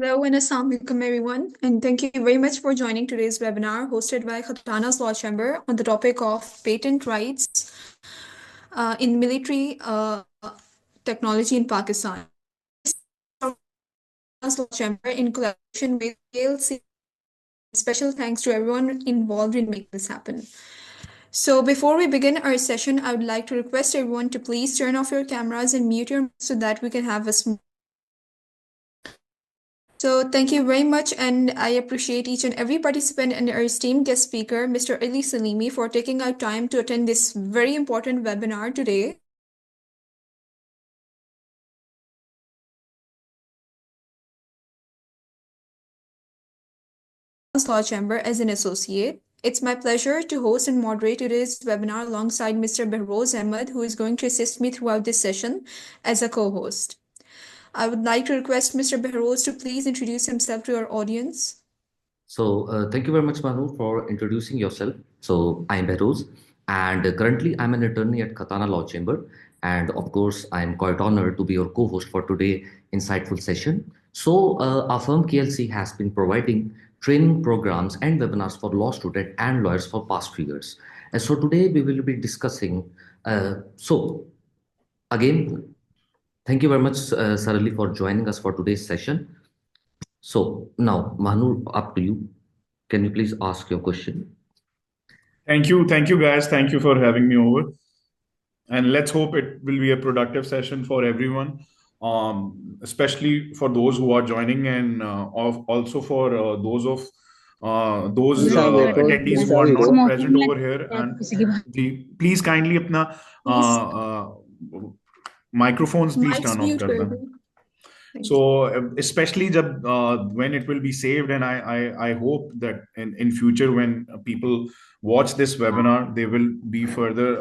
Hello and Assalamu alaikum everyone, and thank you very much for joining today's webinar hosted by Khatana's Law Chamber on the topic of patent rights in military technology in Pakistan. Khatana's Law Chamber in collaboration with KLC. Special thanks to everyone involved in making this happen. So before we begin our session, I would like to request everyone to please turn off your cameras and mute your mics so that we can have a smooth. So thank you very much, and I appreciate each and every participant and our esteemed guest speaker, Mr. Ali Salimi, for taking out time to attend this very important webinar today. Law Chamber as an associate. It's my pleasure to host and moderate today's webinar alongside Mr. Behrouz Ahmed, who is going to assist me throughout this session as a co-host. I would like to request Mr. Behrouz to please introduce himself to our audience. Thank you very much, Manu, for introducing yourself. So, I'm Behrouz, and currently I'm an attorney at Khatana Law Chamber. And of course, I'm quite honored to be your co-host for today's insightful session. Our firm KLC has been providing training programs and webinars for law students and lawyers for past few years. And so today we will be discussing. Again, thank you very much, Sarali, for joining us for today's session. So now, Manu, up to you. Can you please ask your question? Thank you, guys. Thank you for having me over. And let's hope it will be a productive session for everyone, especially for those who are joining, and also for those attendees who are not present over here. And please kindly apna microphones please turn off kar dena. So especially when it will be saved, and I hope that in future when people watch this webinar, they will be further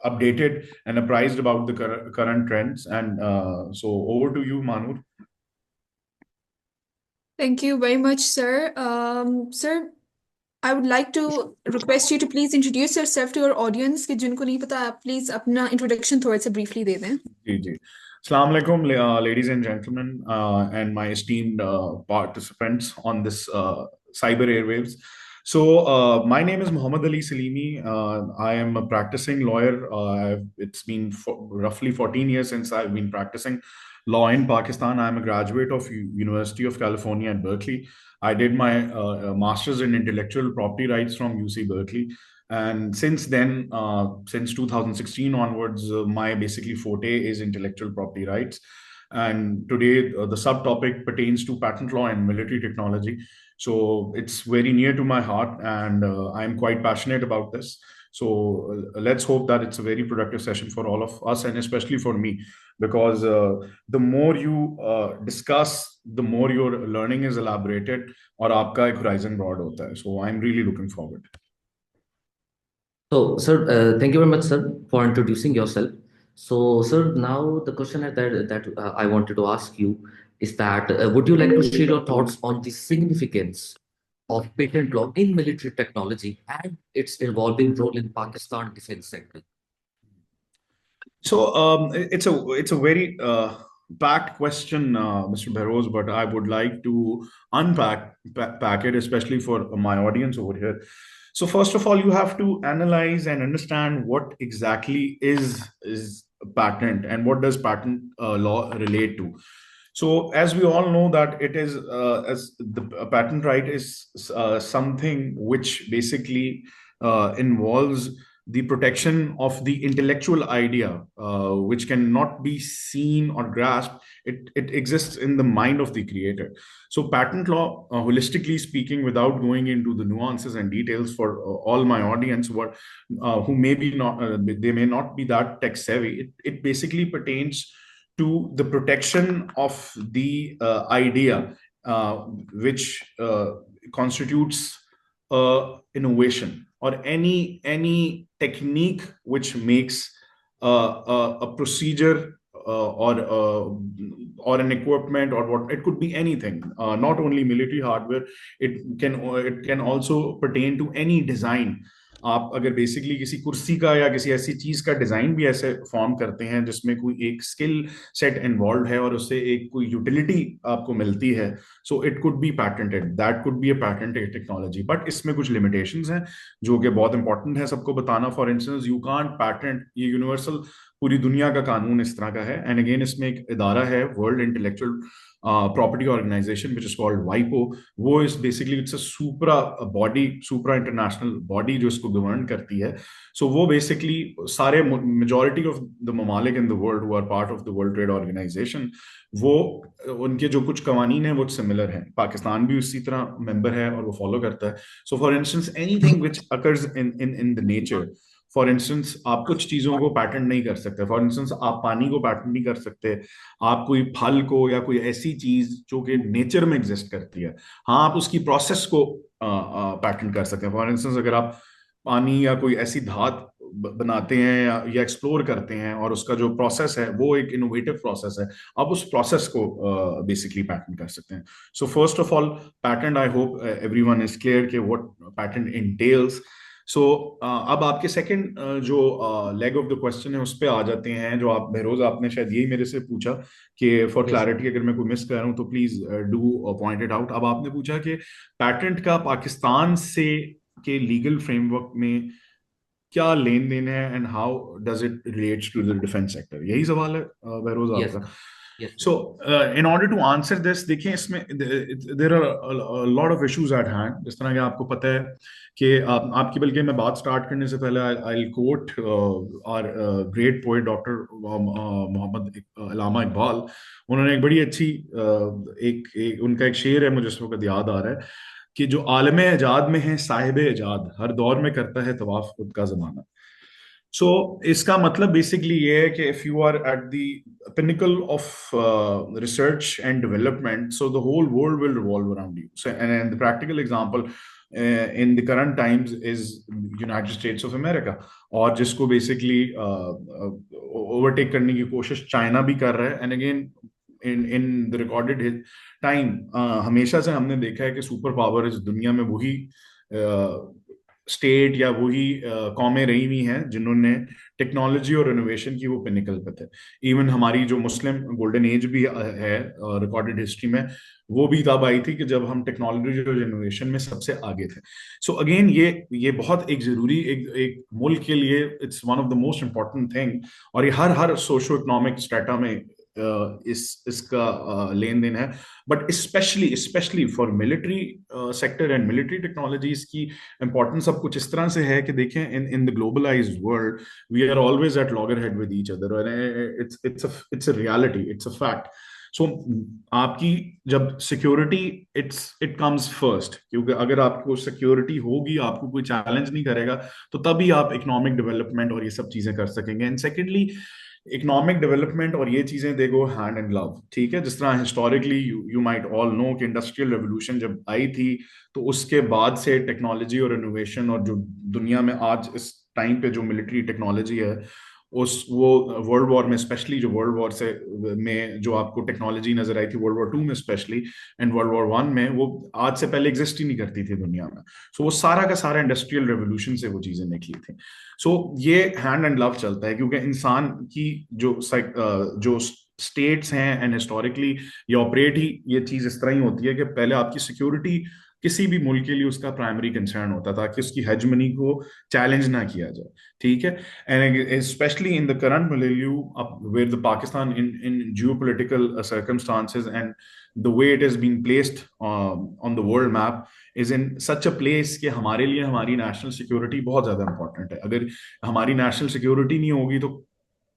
updated and apprised about the current trends. And so over to you, Manur. Thank you very much, sir. Sir, I would like to request you to please introduce yourself to our audience. कि जिनको नहीं पता, आप please अपना introduction थोड़ा सा briefly दे दें. जी. Assalamu alaikum, ladies and gentlemen, and my esteemed participants on this cyber airwaves. So my name is Muhammad Ali Salimi. I am a practicing lawyer. It's been roughly 14 years since I've been practicing law in Pakistan. I'm a graduate of University of California at Berkeley. I did my master's in intellectual property rights from UC Berkeley. And since then, since 2016 onwards, my basically forte is intellectual property rights. And today, the subtopic pertains to patent law and military technology. So it's very near to my heart, and I'm quite passionate about this. So let's hope that it's a very productive session for all of us, and especially for me, because the more you discuss, the more your learning is elaborated, और आपका एक horizon broad होता है. So I'm really looking forward. So, sir, thank you very much, sir, for introducing yourself. So, sir, now the question that I wanted to ask you is that would you like to share your thoughts on the significance of patent law in military technology and its evolving role in Pakistan defense sector? So it's a very packed question, Mr. Behrouz, but I would like to unpack pack it, especially for my audience over here. So first of all, you have to analyze and understand what exactly is a patent and what does patent law relate to. So as we all know that it is as the patent right is something which basically involves the protection of the intellectual idea, which cannot be seen or grasped. It exists in the mind of the creator. So patent law, holistically speaking, without going into the nuances and details for all my audience who may be not, they may not be that tech savvy, it basically pertains to the protection of the idea, which constitutes innovation, or any technique which makes a procedure or an equipment, or what it could be anything, not only military hardware. It can also pertain to any design आप अगर basically किसी कुर्सी का या किसी ऐसी चीज का डिजाइन भी ऐसे फॉर्म करते हैं जिसमें कोई एक स्किल सेट इन्वॉल्व है और उससे एक कोई यूटिलिटी आपको मिलती है, so it could be patented, that could be a patented technology. But इसमें कुछ लिमिटेशंस हैं जो कि बहुत इंपॉर्टेंट है सबको बताना। For instance, you can't patent, ये यूनिवर्सल पूरी दुनिया का कानून इस तरह का है। एंड अगेन इसमें एक इदारा है, world intellectual property organization, which is called वाइपो। वो इस basically it's a supra body, supra international body जो इसको गवर्न करती है। सो वो बेसिकली सारे मेजॉरिटी ऑफ द ममालिक in the world who are part of the world trade organization, वो उनके जो कुछ कवानीन है वो सिमिलर है। पाकिस्तान भी उसी तरह मेंबर है और वो फॉलो करता है। So for instance, anything which occurs in in in the nature, for instance आप कुछ चीजों को पैटर्न नहीं कर सकते। फॉर इंस्टेंस, आप पानी को पैटर्न नहीं कर सकते, आप कोई फल को या कोई ऐसी चीज जो कि नेचर में एग्जिस्ट करती है, हाँ आप उसकी प्रोसेस को पैटर्न कर सकते हैं। फॉर इंस्टेंस, अगर आप पानी या कोई ऐसी धात बनाते हैं या एक्सप्लोर करते हैं और उसका जो प्रोसेस है वो एक इनोवेटिव प्रोसेस है, आप उस प्रोसेस को बेसिकली पैटर्न कर सकते हैं। So first of all, pattern, I hope everyone is clear कि व्हाट पैटर्न इंटेल्स। सो अब आपके सेकंड जो लेग ऑफ द क्वेश्चन है उस पर आ जाते हैं, जो आप बहरोज आपने शायद यही मेरे से पूछा कि फॉर Yes, sir. क्लैरिटी अगर मैं कोई मिस कर रहा हूँ तो please do point it out. अब आपने पूछा कि पैटेंट का पाकिस्तान से के लीगल फ्रेमवर्क में क्या लेन देन है and how does it relates to the defence sector, यही सवाल है बहरोज Yes, आपका? sir. Yes, sir. So in order to answer this, देखिए इसमें there are lot of issues at hand. जिस तरह कि आपको पता है कि आपकी, बल्कि मैं बात स्टार्ट करने से पहले I quote our great poet doctor Mohammad Allama Iqbal. उन्होंने एक बड़ी अच्छी उनका एक शेर है, मुझे इस वक्त याद आ रहा है कि जो आलम एजाद में है साहिब एजाद, हर दौर में करता है तवाफ खुद का जमाना। सो इसका मतलब बेसिकली ये है कि if you are at the pinnacle of research and development, so the whole world will revolve around you. So and the practical example in the current times is United States of America, और जिसको basically overtake करने की कोशिश China भी कर रहा है। And again in the recorded time, हमेशा से हमने देखा है कि सुपर पावर इस दुनिया में वही स्टेट या वही कौमें रही हुई हैं जिन्होंने टेक्नोलॉजी और इनोवेशन की वो पिनिकल पे थे। इवन हमारी जो मुस्लिम गोल्डन एज भी है रिकॉर्डेड हिस्ट्री में, वो भी तब आई थी कि जब हम टेक्नोलॉजी और इनोवेशन में सबसे आगे थे। सो अगेन ये बहुत एक जरूरी, एक मुल्क के लिए it's one of the most important thing, और ये हर सोशो इकोनॉमिक स्टेटा में इसका लेन देन है। But specially for military sector and military technologies की इंपॉर्टेंस अब कुछ इस तरह से है कि देखें, in the globalized world we are always at loggerhead with each other. It's a reality, it's a fact. So आपकी जब सिक्योरिटी, इट कम्स फर्स्ट, क्योंकि अगर आपको सिक्योरिटी होगी, आपको कोई चैलेंज नहीं करेगा, तो तभी आप इकोनॉमिक डेवलपमेंट और ये सब चीजें कर सकेंगे। एंड सेकेंडली, इकोनॉमिक डेवलपमेंट और ये चीजें दे गो हैंड इन ग्लव, ठीक है। जिस तरह historically you might all know कि इंडस्ट्रियल रेवोल्यूशन जब आई थी, तो उसके बाद से टेक्नोलॉजी और इनोवेशन, और जो दुनिया में आज इस टाइम पे जो मिलिट्री टेक्नोलॉजी है, वो वर्ल्ड वॉर में स्पेशली, जो वर्ल्ड वॉर से में जो आपको टेक्नोलॉजी नजर आई थी वर्ल्ड वॉर 2 में स्पेशली, एंड वर्ल्ड वॉर 1 में, वो आज से पहले एग्जिस्ट ही नहीं करती थी दुनिया में। सो वो सारा का सारा इंडस्ट्रियल रेवोल्यूशन से वो चीजें निकली थी। सो ये हैंड एंड लव चलता है, क्योंकि इंसान की जो स्टेट्स हैं एंड हिस्टोरिकली ये ऑपरेट ही, ये चीज इस तरह ही होती है कि पहले आपकी सिक्योरिटी किसी भी मुल्क के लिए उसका प्राइमरी कंसर्न होता था कि उसकी हेजमनी को चैलेंज ना किया जाए, ठीक है। And specially in the current millennium where the Pakistan in geopolitical circumstances and the way it has been placed on the world map is in such a place कि हमारे लिए हमारी नेशनल सिक्योरिटी बहुत ज्यादा इंपॉर्टेंट है। अगर हमारी नेशनल सिक्योरिटी नहीं होगी तो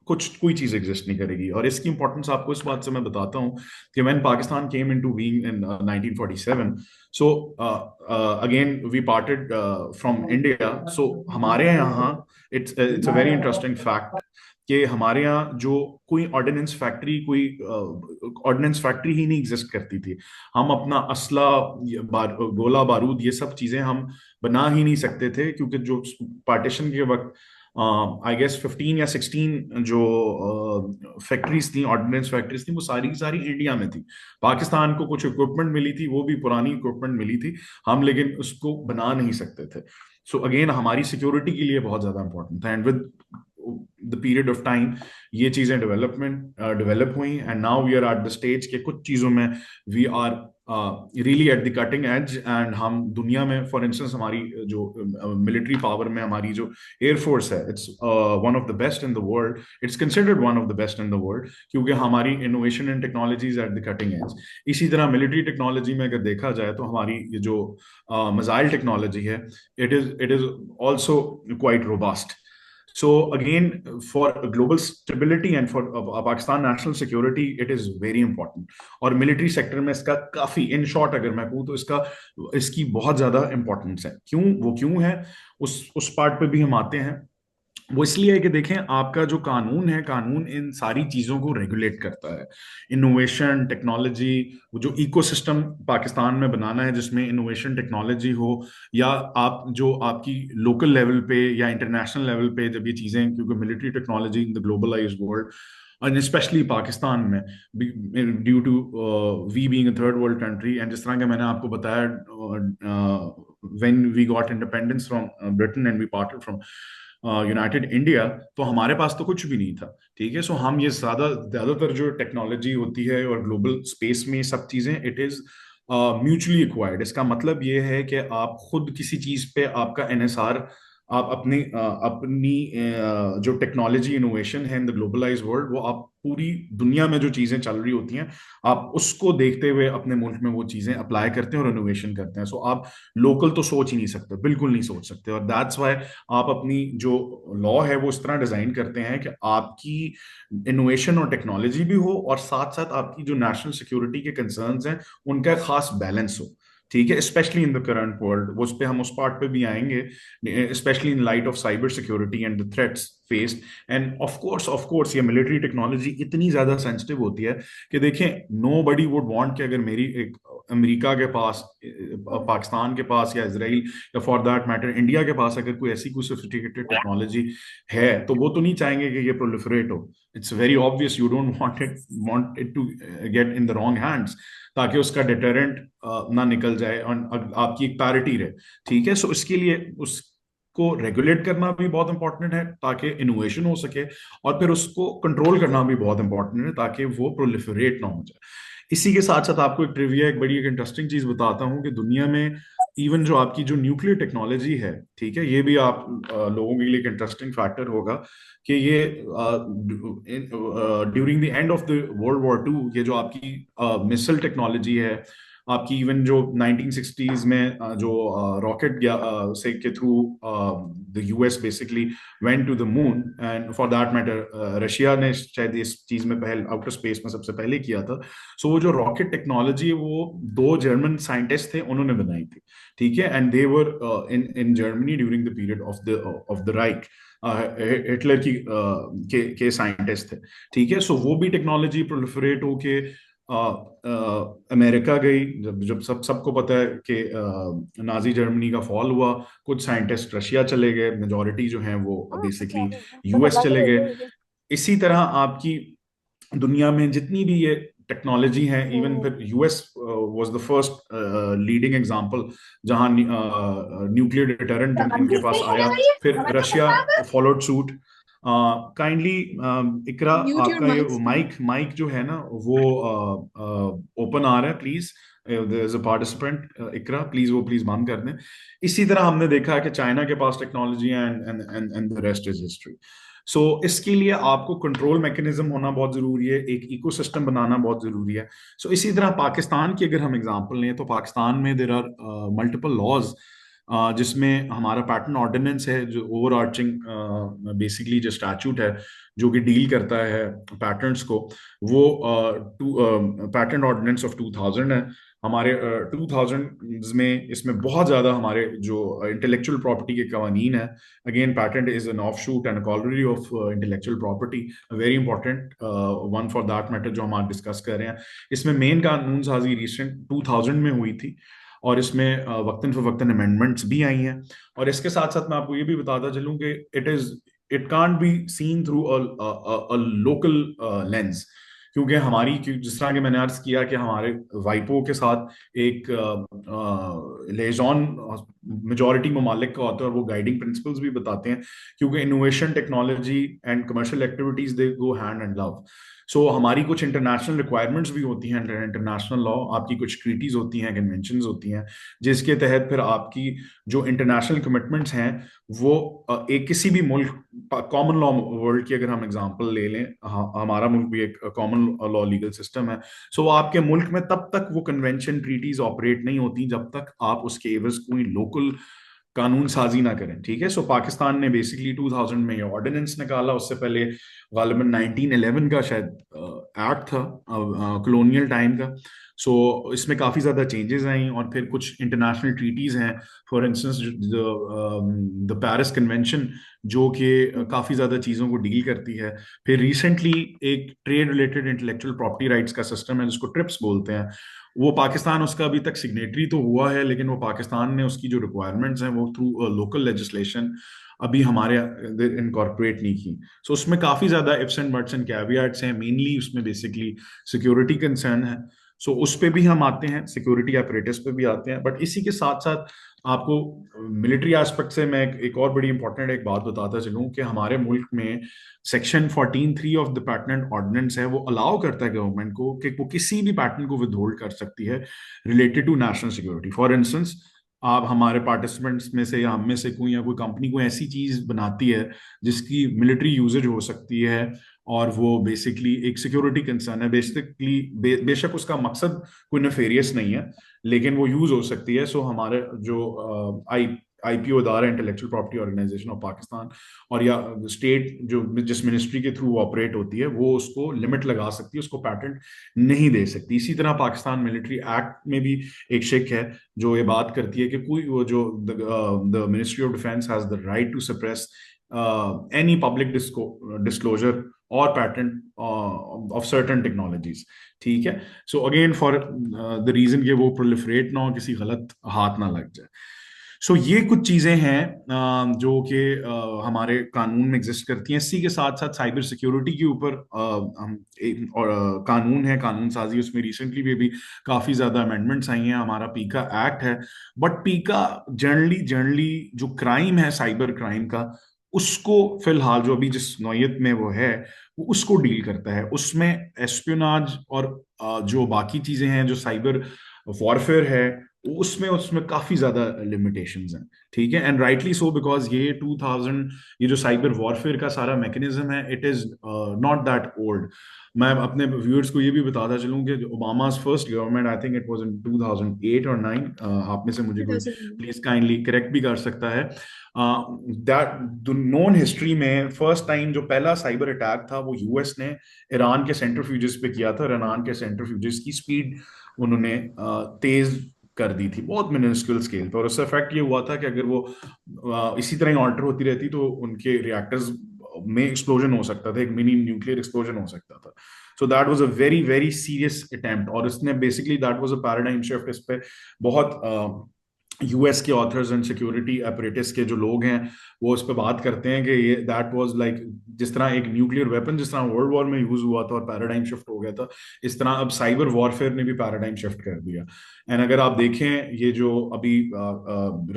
कोई चीज एग्जिस्ट नहीं करेगी। और इसकी इंपॉर्टेंस आपको इस बात से मैं बताता हूँ कि when Pakistan came into being in 1947, so again we parted from India. सो हमारे यहाँ it's a very interesting fact कि हमारे यहाँ जो कोई ऑर्डिनेंस फैक्ट्री ही नहीं एग्जिस्ट करती थी। हम अपना असला, गोला बारूद, ये सब चीजें हम बना ही नहीं सकते थे, क्योंकि जो पार्टीशन के वक्त आई गेस 15 या 16 जो फैक्ट्रीज थी, ऑर्डिनेंस फैक्ट्रीज थी, वो सारी की सारी इंडिया में थी। पाकिस्तान को कुछ इक्विपमेंट मिली थी, वो भी पुरानी इक्विपमेंट मिली थी, हम लेकिन उसको बना नहीं सकते थे। सो अगेन हमारी सिक्योरिटी के लिए बहुत ज्यादा इंपॉर्टेंट था, and with the period of time ये चीजें डेवलप हुई, and now we are at the stage के कुछ चीजों में we are really at the cutting edge, and हम दुनिया में फॉर इंस्टेंस हमारी जो मिलिट्री पावर में हमारी जो एयरफोर्स है, it's one of the best in the world, it's considered one of the best in the world, क्योंकि हमारी innovation and technologies eight the cutting as. इसी तरह मिलिट्री टेक्नोलॉजी में अगर देखा जाए तो हमारी ये जो मिसाइल टेक्नोलॉजी है, it is also quite robust. So again, for global stability and for Pakistan national security, it is very important. और मिलिट्री सेक्टर में इसका काफी, इन शॉर्ट अगर मैं कहूँ तो इसकी बहुत ज्यादा इंपॉर्टेंस है. क्यों है, उस पार्ट पे भी हम आते हैं. वो इसलिए है कि देखें, आपका जो कानून है, कानून इन सारी चीजों को रेगुलेट करता है. इनोवेशन टेक्नोलॉजी, वो जो इकोसिस्टम पाकिस्तान में बनाना है जिसमें इनोवेशन टेक्नोलॉजी हो, या आप जो आपकी लोकल लेवल पे या इंटरनेशनल लेवल पे जब ये चीजें, क्योंकि military technology in the globalized world and especially Pakistan में, due to we being a third world country, and जिस तरह के मैंने आपको बताया, when we got independence from Britain and we parted from united India, तो हमारे पास तो कुछ भी नहीं था. ठीक है, सो हम ये ज्यादातर जो टेक्नोलॉजी होती है और ग्लोबल स्पेस में सब चीजें, इट इज म्यूचुअली एक्वायर्ड. इसका मतलब ये है कि आप खुद किसी चीज पे आपका एनएसआर, आप अपनी जो टेक्नोलॉजी इनोवेशन है इन द ग्लोबलाइज्ड वर्ल्ड, वो आप पूरी दुनिया में जो चीजें चल रही होती हैं, आप उसको देखते हुए अपने मुल्क में वो चीजें अप्लाई करते हैं और इनोवेशन करते हैं. सो आप लोकल तो सोच ही नहीं सकते, बिल्कुल नहीं सोच सकते, और दैट्स वाई आप अपनी जो लॉ है वो इस तरह डिजाइन करते हैं कि आपकी इनोवेशन और टेक्नोलॉजी भी हो, और साथ साथ आपकी जो नेशनल सिक्योरिटी के कंसर्न्स हैं उनका खास बैलेंस हो. ठीक है, specially in the current world, उस पे हम उस पार्ट पे भी आएंगे, specially in light of cyber security and the threats faced. End of course ये मिलिट्री टेक्नोलॉजी इतनी ज्यादा सेंसिटिव होती है कि देखें, नो बडी वुड वांट कि अगर मेरी एक अमेरिका के पास, पाकिस्तान के पास, या इसराइल, या फॉर दैट मैटर इंडिया के पास अगर कोई ऐसी कोई सोफिस्टिकेटेड टेक्नोलॉजी है, तो वो तो नहीं चाहेंगे कि ये प्रोलिफरेट हो. It's very obvious, you don't want it to get in the wrong hands, ताकि उसका डिटरेंट ना निकल जाए और आपकी एक पैरिटी रहे. ठीक है, सो इसके लिए उसको रेगुलेट करना भी बहुत इंपॉर्टेंट है ताकि इनोवेशन हो सके, और फिर उसको कंट्रोल करना भी बहुत इंपॉर्टेंट है ताकि वो प्रोलिफरेट ना हो जाए. इसी के साथ साथ आपको एक ट्रिविया, एक बड़ी एक इंटरेस्टिंग चीज बताता हूँ कि दुनिया में इवन जो आपकी जो न्यूक्लियर टेक्नोलॉजी है, ठीक है, ये भी आप लोगों के लिए एक इंटरेस्टिंग फैक्टर होगा कि ये during the end of the world war two, ये जो आपकी मिसाइल टेक्नोलॉजी है, आपकी इवन जो 1960s में जो रॉकेट से के through the US basically went to the moon, and for that matter Russia ने शायद इस चीज में पहले आउटर स्पेस में सबसे पहले किया था. सो वो जो रॉकेट टेक्नोलॉजी है वो 2 जर्मन साइंटिस्ट थे, उन्होंने बनाई थी. ठीक है, and they were in Germany during the period of the right, Hitler के साइंटिस्ट थे. ठीक है, सो वो भी टेक्नोलॉजी प्रोलिफरेट होके अमेरिका गई. जब सबको पता है कि नाजी जर्मनी का फॉल हुआ, कुछ साइंटिस्ट रशिया चले गए, मेजॉरिटी जो हैं वो बेसिकली यूएस चले गए. इसी तरह आपकी दुनिया में जितनी भी ये टेक्नोलॉजी है, इवन फिर US was the first leading example जहां न्यूक्लियर डिटरेंट जब इनके पास आया, फिर रशिया फॉलोड सूट. काइंडली इकरा, आपका ये माइक जो है ना वो ओपन आ रहा है, please there is a participant, Iqra please वो प्लीज बंद कर दें. इसी तरह हमने देखा है कि चाइना के पास टेक्नोलॉजी है, and the rest is history. So इसके लिए आपको कंट्रोल मैकेनिज्म होना बहुत जरूरी है, एक इकोसिस्टम बनाना बहुत जरूरी है. सो इसी तरह पाकिस्तान की अगर हम एग्जांपल लें तो पाकिस्तान में देयर आर मल्टीपल लॉज, जिसमें हमारा पैटर्न ऑर्डिनेंस है जो ओवर आर्चिंग बेसिकली जो स्टैट्यूट है जो कि डील करता है पैटर्न्स को, वो पैटर्न ऑर्डिनेंस ऑफ 2000 है. हमारे 2000 में इसमें बहुत ज्यादा हमारे जो इंटेलेक्चुअल प्रॉपर्टी के कवानीन है. Again patent is an offshoot and corollary of intellectual property, very important one for that matter जो हम आज डिस्कस कर रहे हैं. इसमें मेन कानून साजी रिसेंट 2000 में हुई थी, और इसमें वक्तन फवक्तन अमेंडमेंट्स भी आई हैं. और इसके साथ साथ मैं आपको ये भी बताता चलूं कि it can't be seen through a local lens. क्योंकि जिस तरह के मैंने अर्ज किया कि हमारे वाइपो के साथ एक लेजॉन मेजॉरिटी ममालिक का होता है, और वो गाइडिंग प्रिंसिपल्स भी बताते हैं, क्योंकि innovation, technology and commercial activities they go hand and love. So हमारी कुछ इंटरनेशनल रिक्वायरमेंट्स भी होती हैं, इंटरनेशनल लॉ, आपकी कुछ ट्रीटीज होती हैं, कन्वेंशंस होती हैं, जिसके तहत फिर आपकी जो इंटरनेशनल कमिटमेंट्स हैं वो एक किसी भी मुल्क, कॉमन लॉ वर्ल्ड की अगर हम एग्जांपल ले लें, हमारा मुल्क भी एक कॉमन लॉ लीगल सिस्टम है। सो आपके मुल्क में तब तक वो कन्वेंशन, ट्रीटीज ऑपरेट नहीं होती जब तक आप उसके एवज कोई लोकल कानून साजी ना करें। ठीक है, सो पाकिस्तान ने बेसिकली 2000 में ये ऑर्डिनेंस निकाला, उससे पहले गालिबन 1911 का शायद एक्ट था, कॉलोनियल टाइम का। सो इसमें काफी ज्यादा चेंजेस आई, और फिर कुछ इंटरनेशनल ट्रीटीज हैं, for instance the Paris convention, जो कि काफी ज्यादा चीजों को डील करती है। फिर रिसेंटली एक trade related intellectual property rights का सिस्टम है जिसको ट्रिप्स बोलते हैं, वो पाकिस्तान उसका अभी तक सिग्नेटरी तो हुआ है, लेकिन वो पाकिस्तान ने उसकी जो रिक्वायरमेंट्स हैं वो थ्रू लोकल लेजिस्लेशन अभी हमारे इनकॉर्पोरेट नहीं की। सो उसमें काफी ज्यादा इफ्स एंड बट्स एंड कैवियाट्स हैं, मेनली उसमें बेसिकली सिक्योरिटी कंसर्न है। सो उस पे भी हम आते हैं, सिक्योरिटी अपरेटस पे भी आते हैं, बट इसी के साथ साथ आपको मिलिट्री एस्पेक्ट से मैं एक और बड़ी इंपॉर्टेंट एक बात बताता चलूं कि हमारे मुल्क में section 14(3) of the patent ordinance है, वो अलाउ करता है गवर्नमेंट को कि वो किसी भी पैटेंट को विदहोल्ड कर सकती है related to national security. For instance, आप हमारे पार्टिसिपेंट्स में से या हम में से कोई या कोई कंपनी को ऐसी चीज बनाती है जिसकी मिलिट्री यूजेज हो सकती है, और वो बेसिकली एक सिक्योरिटी कंसर्न है, बेसिकली बेशक उसका मकसद कोई नेफेरियस नहीं है, लेकिन वो यूज हो सकती है। सो हमारे जो आईपीओ इदारा, intellectual property organization of Pakistan, और या स्टेट जो जिस मिनिस्ट्री के थ्रू ऑपरेट होती है, वो उसको लिमिट लगा सकती है, उसको पैटेंट नहीं दे सकती। इसी तरह पाकिस्तान मिलिट्री एक्ट में भी एक शिक है जो ये बात करती है कि कोई वो जो the ministry of defence has the right to suppress any public disclosure और पैटेंट ऑफ सर्टेन टेक्नोलॉजीज। ठीक है, so again for the reason कि वो प्रोलिफरेट ना हो, किसी गलत हाथ ना लग जाए। सो ये कुछ चीजें हैं जो कि हमारे कानून में एग्जिस्ट करती हैं। इसी के साथ साथ साइबर सिक्योरिटी के ऊपर हम एक और कानून है, कानून साजी, उसमें रिसेंटली भी काफी ज्यादा अमेंडमेंट्स आई हैं। हमारा पीका एक्ट है, बट पीका जनरली जो क्राइम है, साइबर क्राइम का, उसको फिलहाल जो अभी जिस नौयत में वो है, वो उसको डील करता है। उसमें एस्पियोनाज और जो बाकी चीजें हैं, जो साइबर वॉरफेयर है, उसमें उसमें काफी ज्यादा लिमिटेशंस हैं। ठीक है, एंड राइटली सो, बिकॉज ये 2000, ये जो साइबर वॉरफेयर का सारा मैकेनिज्म है, it is not that old. मैं अपने व्यूअर्स को ये भी बताता चलूं कि Obama's first government, I think it was in 2008 और 9, आप में से मुझे कोई 2009। प्लीज काइंडली करेक्ट भी कर सकता है, दैट नोन हिस्ट्री में फर्स्ट टाइम जो पहला साइबर अटैक था वो यूएस ने ईरान के सेंट्रीफ्यूजेस पे किया था। ईरान के सेंट्रीफ्यूजेस की स्पीड उन्होंने तेज कर दी थी, बहुत मिनिस्क्यूल स्केल पर, और उससे इफेक्ट ये हुआ था कि अगर वो इसी तरह ऑल्टर होती रहती तो उनके रिएक्टर्स में एक्सप्लोजन हो सकता था, एक मिनी न्यूक्लियर एक्सप्लोजन हो सकता था। So that was a very very serious attempt, और इसने basically that was a paradigm shift. इस पे बहुत यूएस के ऑथर्स एंड सिक्योरिटी अपरेटिस के जो लोग हैं वो उस पर बात करते हैं कि ये दैट वाज लाइक, जिस तरह एक न्यूक्लियर वेपन जिस तरह वर्ल्ड वॉर में यूज हुआ था और पैराडाइम शिफ्ट हो गया था, इस तरह अब साइबर वॉरफेयर ने भी पैराडाइम शिफ्ट कर दिया। एंड अगर आप देखें, ये जो अभी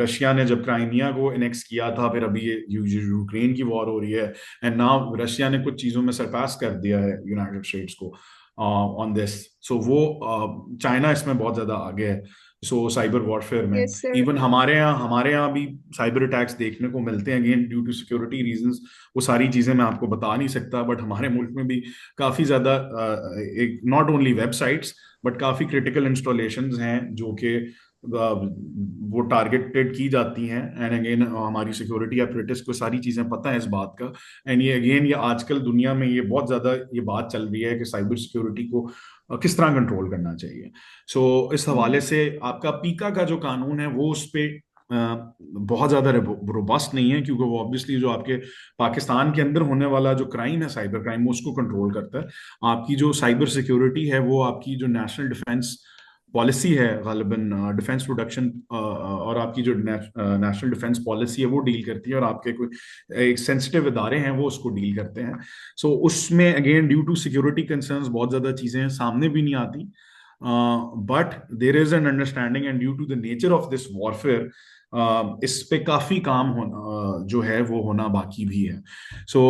रशिया ने जब क्राइमिया को इनेक्स किया था, फिर अभी ये यूक्रेन की वॉर हो रही है, एंड नाउ रशिया ने कुछ चीजों में सरपास कर दिया है यूनाइटेड स्टेट्स को ऑन दिस। सो वो चाइना इसमें बहुत ज्यादा आगे है। सो साइबर वॉरफेयर में Yes, sir. इवन हमारे यहाँ भी साइबर अटैक्स देखने को मिलते हैं, again due to security reasons. वो सारी चीजें मैं आपको बता नहीं सकता, बट हमारे मुल्क में भी काफी ज्यादा एक नॉट ओनली वेबसाइट्स बट काफी क्रिटिकल इंस्टॉलेशंस हैं जो कि वो टारगेटेड की जाती हैं। एंड अगेन हमारी सिक्योरिटी अपरेटिस को सारी चीजें पता है इस बात का। एंड ये अगेन ये आजकल दुनिया में ये बहुत ज्यादा ये बात चल रही है कि साइबर सिक्योरिटी को किस तरह कंट्रोल करना चाहिए। सो इस हवाले से आपका पीका का जो कानून है वो उस पे बहुत ज्यादा रोबस्ट नहीं है, क्योंकि वो ऑब्वियसली जो आपके पाकिस्तान के अंदर होने वाला जो क्राइम है, साइबर क्राइम, वो उसको कंट्रोल करता है। आपकी जो साइबर सिक्योरिटी है वो आपकी जो नेशनल डिफेंस पॉलिसी है गालिबन डिफेंस प्रोडक्शन और आपकी जो नेशनल डिफेंस पॉलिसी है वो डील करती है, और आपके कोई एक सेंसिटिव इदारे हैं वो उसको डील करते हैं। सो उसमें again due to security concerns बहुत ज्यादा चीजें सामने भी नहीं आती, but there is an understanding and due to the nature of this warfare इस पे काफी काम होना जो है वो होना बाकी भी है। सो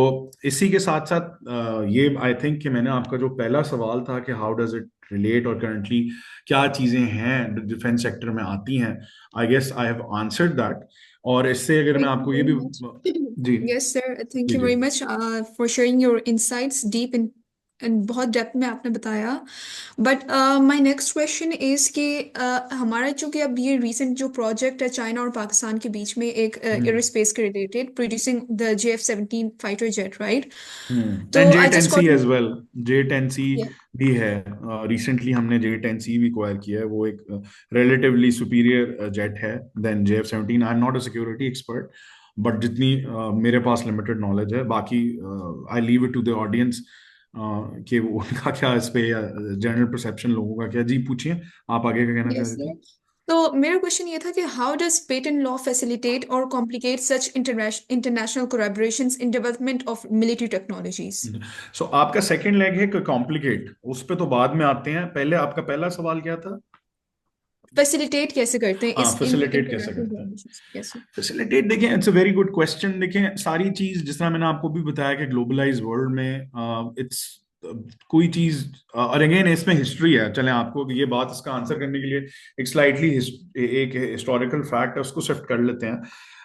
इसी के साथ साथ ये आई थिंक कि मैंने आपका जो पहला सवाल था कि हाउ डज इट रिलेट और करंटली क्या चीजें हैं डिफेंस सेक्टर में आती हैं, I guess I have answered that. और इससे अगर मैं Thank you आपको ये very भी much. जी Yes, sir. Thank जी you जी very much for sharing your insights deep in and बहुत डेप्थ में आपने बताया। But my next question is कि हमारा चूंकि अब ये रिसेंट जो प्रोजेक्ट है चाइना और पाकिस्तान के बीच में एक एरोस्पेस के related producing the JF-17 fighter jet, right? And तो J I ten just C got as well, J10C भी है। रिसेंटली हमने J10C भी एक्वायर किया है, वो एक रिलेटिवली सुपीरियर जेट है than JF-17। I am not a security expert, but जितनी मेरे पास लिमिटेड नॉलेज है, बाकी I leave it to the audience कि वो उनका क्या इस पे जनरल परसेप्शन लोगों का क्या। जी पूछिए, आप आगे क्या कहना चाह यस रहे थे। सर। तो मेरा क्वेश्चन ये था कि how does patent law facilitate और complicate such international collaborations in development of military technologies? So आपका सेकंड लेग है कि कॉम्प्लिकेट, उस पे तो बाद में आते हैं, पहले आपका पहला सवाल क्या था। फैसिलिटेट कैसे करते हैं हाँ, इस फैसिलिटेट कैसे इंटरनेशनल करते हैं। कोलैबोरेशंस? Yes sir. फैसिलिटेट देखें, it's a very good question. देखें सारी चीज जिस तरह मैंने आपको भी बताया कि ग्लोबलाइज वर्ल्ड में इट्स कोई चीज और अगेन इसमें हिस्ट्री है। चलें आपको ये बात इसका आंसर करने के लिए एक स्लाइटली एक हिस्टोरिकल फैक्ट है उसको शिफ्ट कर लेते हैं।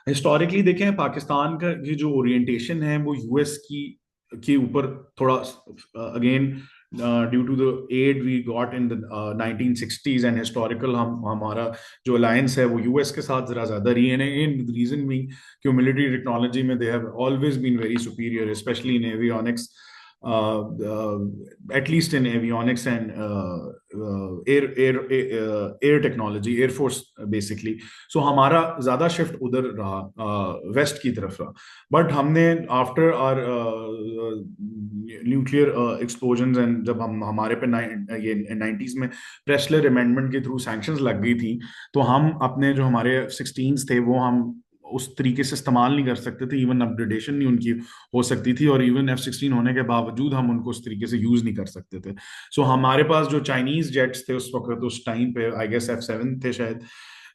हिस्टोरिकली देखें पाकिस्तान का ये जो ओरिएंटेशन है वो यूएस की के ऊपर थोड़ा again due to the aid we got in the 1960s and historical हम हमारा जो अलायंस है वो यूएस के साथ जरा ज्यादा रही है। रीजन भी कि मिलिट्री टेक्नोलॉजी में they have always been very superior, specially in avionics, at least in avionics and air technology, air force basically. So हमारा ज्यादा शिफ्ट उधर रहा, वेस्ट की तरफ रहा। बट हमने after our nuclear explosion and जब हम हमारे पे ये 90s में प्रेसलर अमेंडमेंट के थ्रू सैंक्शंस लग गई थी, तो हम अपने जो हमारे 16s थे वो हम उस तरीके से इस्तेमाल नहीं कर सकते थे, इवन अपग्रेडेशन नहीं उनकी हो सकती थी, और इवन F-16 होने के बावजूद हम उनको उस तरीके से यूज नहीं कर सकते थे। सो हमारे पास जो चाइनीज जेट्स थे उस वक्त, उस टाइम पे आई गेस F-7 थे शायद,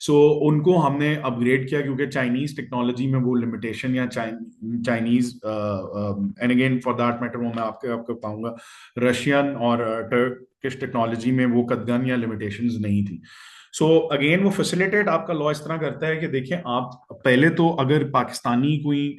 सो उनको हमने अपग्रेड किया क्योंकि चाइनीज टेक्नोलॉजी में वो लिमिटेशन या Chinese and again for that matter वो मैं आपके आपको बताऊंगा रशियन और टर्किश टेक्नोलॉजी में वो कदगन या लिमिटेशंस नहीं थी। सो अगेन वो फैसिलिटेट आपका लॉ इस तरह करता है कि देखिए आप पहले तो अगर पाकिस्तानी कोई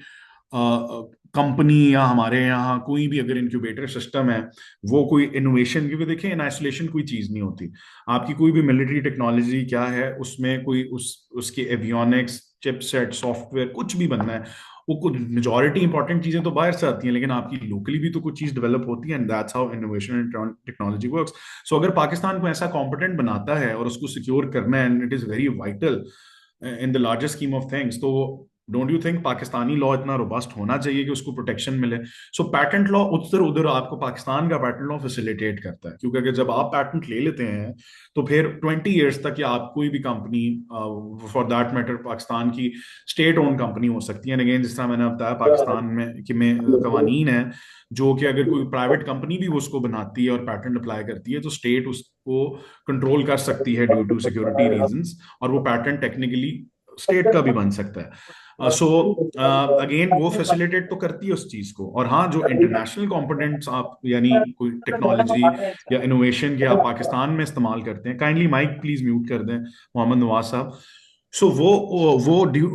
कंपनी या हमारे यहाँ कोई भी अगर इंक्यूबेटर सिस्टम है वो कोई इनोवेशन, क्योंकि देखिए इन आइसोलेशन कोई चीज नहीं होती। आपकी कोई भी मिलिट्री टेक्नोलॉजी क्या है उसमें कोई उसके एवियोनिक्स चिपसेट सॉफ्टवेयर कुछ भी बनना है, वो कुछ मेजॉरिटी इंपॉर्टेंट चीजें तो बाहर से आती हैं लेकिन आपकी लोकली भी तो कुछ चीज डेवलप होती है, and that's how innovation and technology works. So अगर पाकिस्तान को ऐसा कॉम्पिटेंट बनाता है और उसको सिक्योर करना है and it is very vital in the larger scheme of things, तो don't you think Pakistani law इतना रोबस्ट होना चाहिए कि उसको प्रोटेक्शन मिले। सो पैटेंट लॉ उधर उधर आपको पाकिस्तान का पैटेंट लॉ फैसिलिटेट करता है, क्योंकि अगर जब आप पैटेंट ले लेते हैं तो फिर 20 years तक या आप कोई भी company for that matter Pakistan की स्टेट ओन कंपनी हो सकती है। अगेन जिस तरह मैंने बताया पाकिस्तान में कवानीन है जो कि अगर कोई प्राइवेट कंपनी भी उसको बनाती है और पैटेंट अप्लाई करती है तो स्टेट उसको कंट्रोल कर सकती है ड्यू टू सिक्योरिटी रीजंस, और वो पैटेंट टेक्निकली स्टेट का भी बन सकता है। सो अगेन वो फैसिलिटेट तो करती है उस चीज को। और हाँ, जो इंटरनेशनल कंपोनेंट्स आप यानी कोई टेक्नोलॉजी या इनोवेशन के आप पाकिस्तान में इस्तेमाल करते हैं, काइंडली माइक प्लीज म्यूट कर दें मोहम्मद नवाज साहब। सो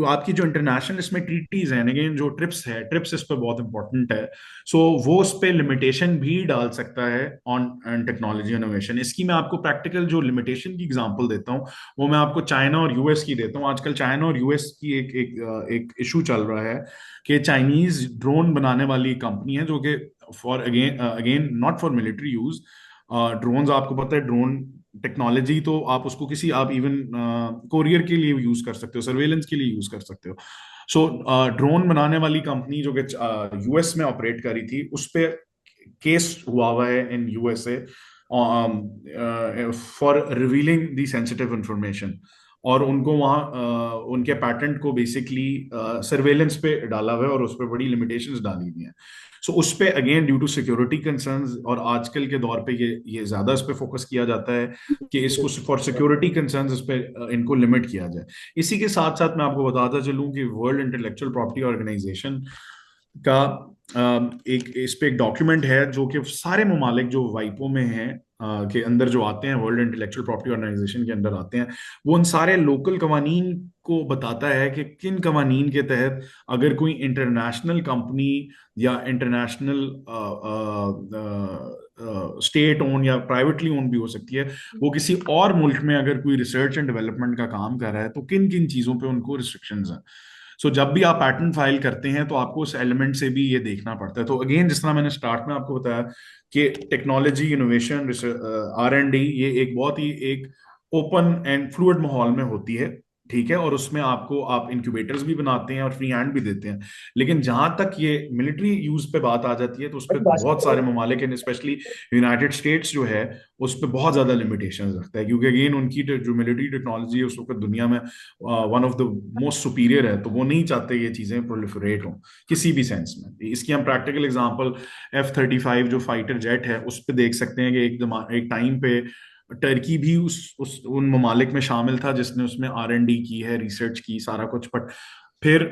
आपकी जो इंटरनेशनल इसमें ट्रीटीज हैं, अगेन जो ट्रिप्स है, ट्रिप्स इस पर बहुत इंपॉर्टेंट है। सो वो उस पर लिमिटेशन भी डाल सकता है ऑन टेक्नोलॉजी इनोवेशन। इसकी मैं आपको प्रैक्टिकल जो लिमिटेशन की एग्जांपल देता हूँ वो मैं आपको चाइना और यूएस की देता हूँ। आजकल चाइना और यूएस की एक इशू चल रहा है कि चाइनीज ड्रोन बनाने वाली कंपनी है जो कि for again again not for military use. Drones आपको पता है, ड्रोन टेक्नोलॉजी तो आप उसको किसी आप इवन कोरियर के लिए यूज कर सकते हो, सर्वेलेंस के लिए यूज कर सकते हो। सो ड्रोन बनाने वाली कंपनी जो कि यूएस में ऑपरेट करी थी उस पे केस हुआ हुआ है in USA for revealing the sensitive information, और उनको वहाँ उनके पैटेंट को बेसिकली सर्वेलेंस पे डाला हुआ है और उस पर बड़ी लिमिटेशंस डाली हुई हैं। सो उस पे again due to security concerns, और आजकल के दौर पे ये ज्यादा इस पे फोकस किया जाता है कि इसको फॉर सिक्योरिटी कंसर्न्स इस पे इनको लिमिट किया जाए। इसी के साथ साथ मैं आपको बताता चलूं कि वर्ल्ड इंटेलेक्चुअल प्रॉपर्टी ऑर्गेनाइजेशन का एक इस पे एक डॉक्यूमेंट है जो कि सारे ममालिक जो वाइपो में हैं के अंदर जो आते हैं, वर्ल्ड इंटेलेक्चुअल प्रॉपर्टी ऑर्गेनाइजेशन के अंदर आते हैं, वो उन सारे लोकल कवानीन को बताता है कि किन कवानीन के तहत अगर कोई इंटरनेशनल कंपनी या इंटरनेशनल स्टेट ओन या प्राइवेटली ओन भी हो सकती है, वो किसी और मुल्क में अगर कोई रिसर्च एंड डेवलपमेंट का काम कर रहा है तो किन किन चीजों पे उनको रिस्ट्रिक्शंस हैं। सो जब भी आप पैटर्न फाइल करते हैं तो आपको उस एलिमेंट से भी ये देखना पड़ता है। तो अगेन जिस तरह मैंने स्टार्ट में आपको बताया कि टेक्नोलॉजी इनोवेशन R&D ये एक बहुत ही एक ओपन एंड फ्लूइड माहौल में होती है, ठीक है, और उसमें आपको आप इंक्यूबेटर्स भी बनाते हैं और फ्री हैंड भी देते हैं। लेकिन जहां तक ये मिलिट्री यूज पे बात आ जाती है तो उस पर बहुत सारे ममालिक हैं, स्पेशली यूनाइटेड स्टेट्स जो है उस पर बहुत ज्यादा लिमिटेशंस रखता है, क्योंकि अगेन उनकी जो मिलिट्री टेक्नोलॉजी है उस वक्त दुनिया में one of the most superior है, तो वो नहीं चाहते ये चीजें प्रोलिफरेट हों किसी भी सेंस में। इसकी हम प्रैक्टिकल एग्जांपल F-35 जो फाइटर जेट है उस पर देख सकते हैं कि एक टाइम पे टर्की भी उस उन ममालिक में शामिल था जिसने उसमें R&D की है, रिसर्च की, सारा कुछ, बट फिर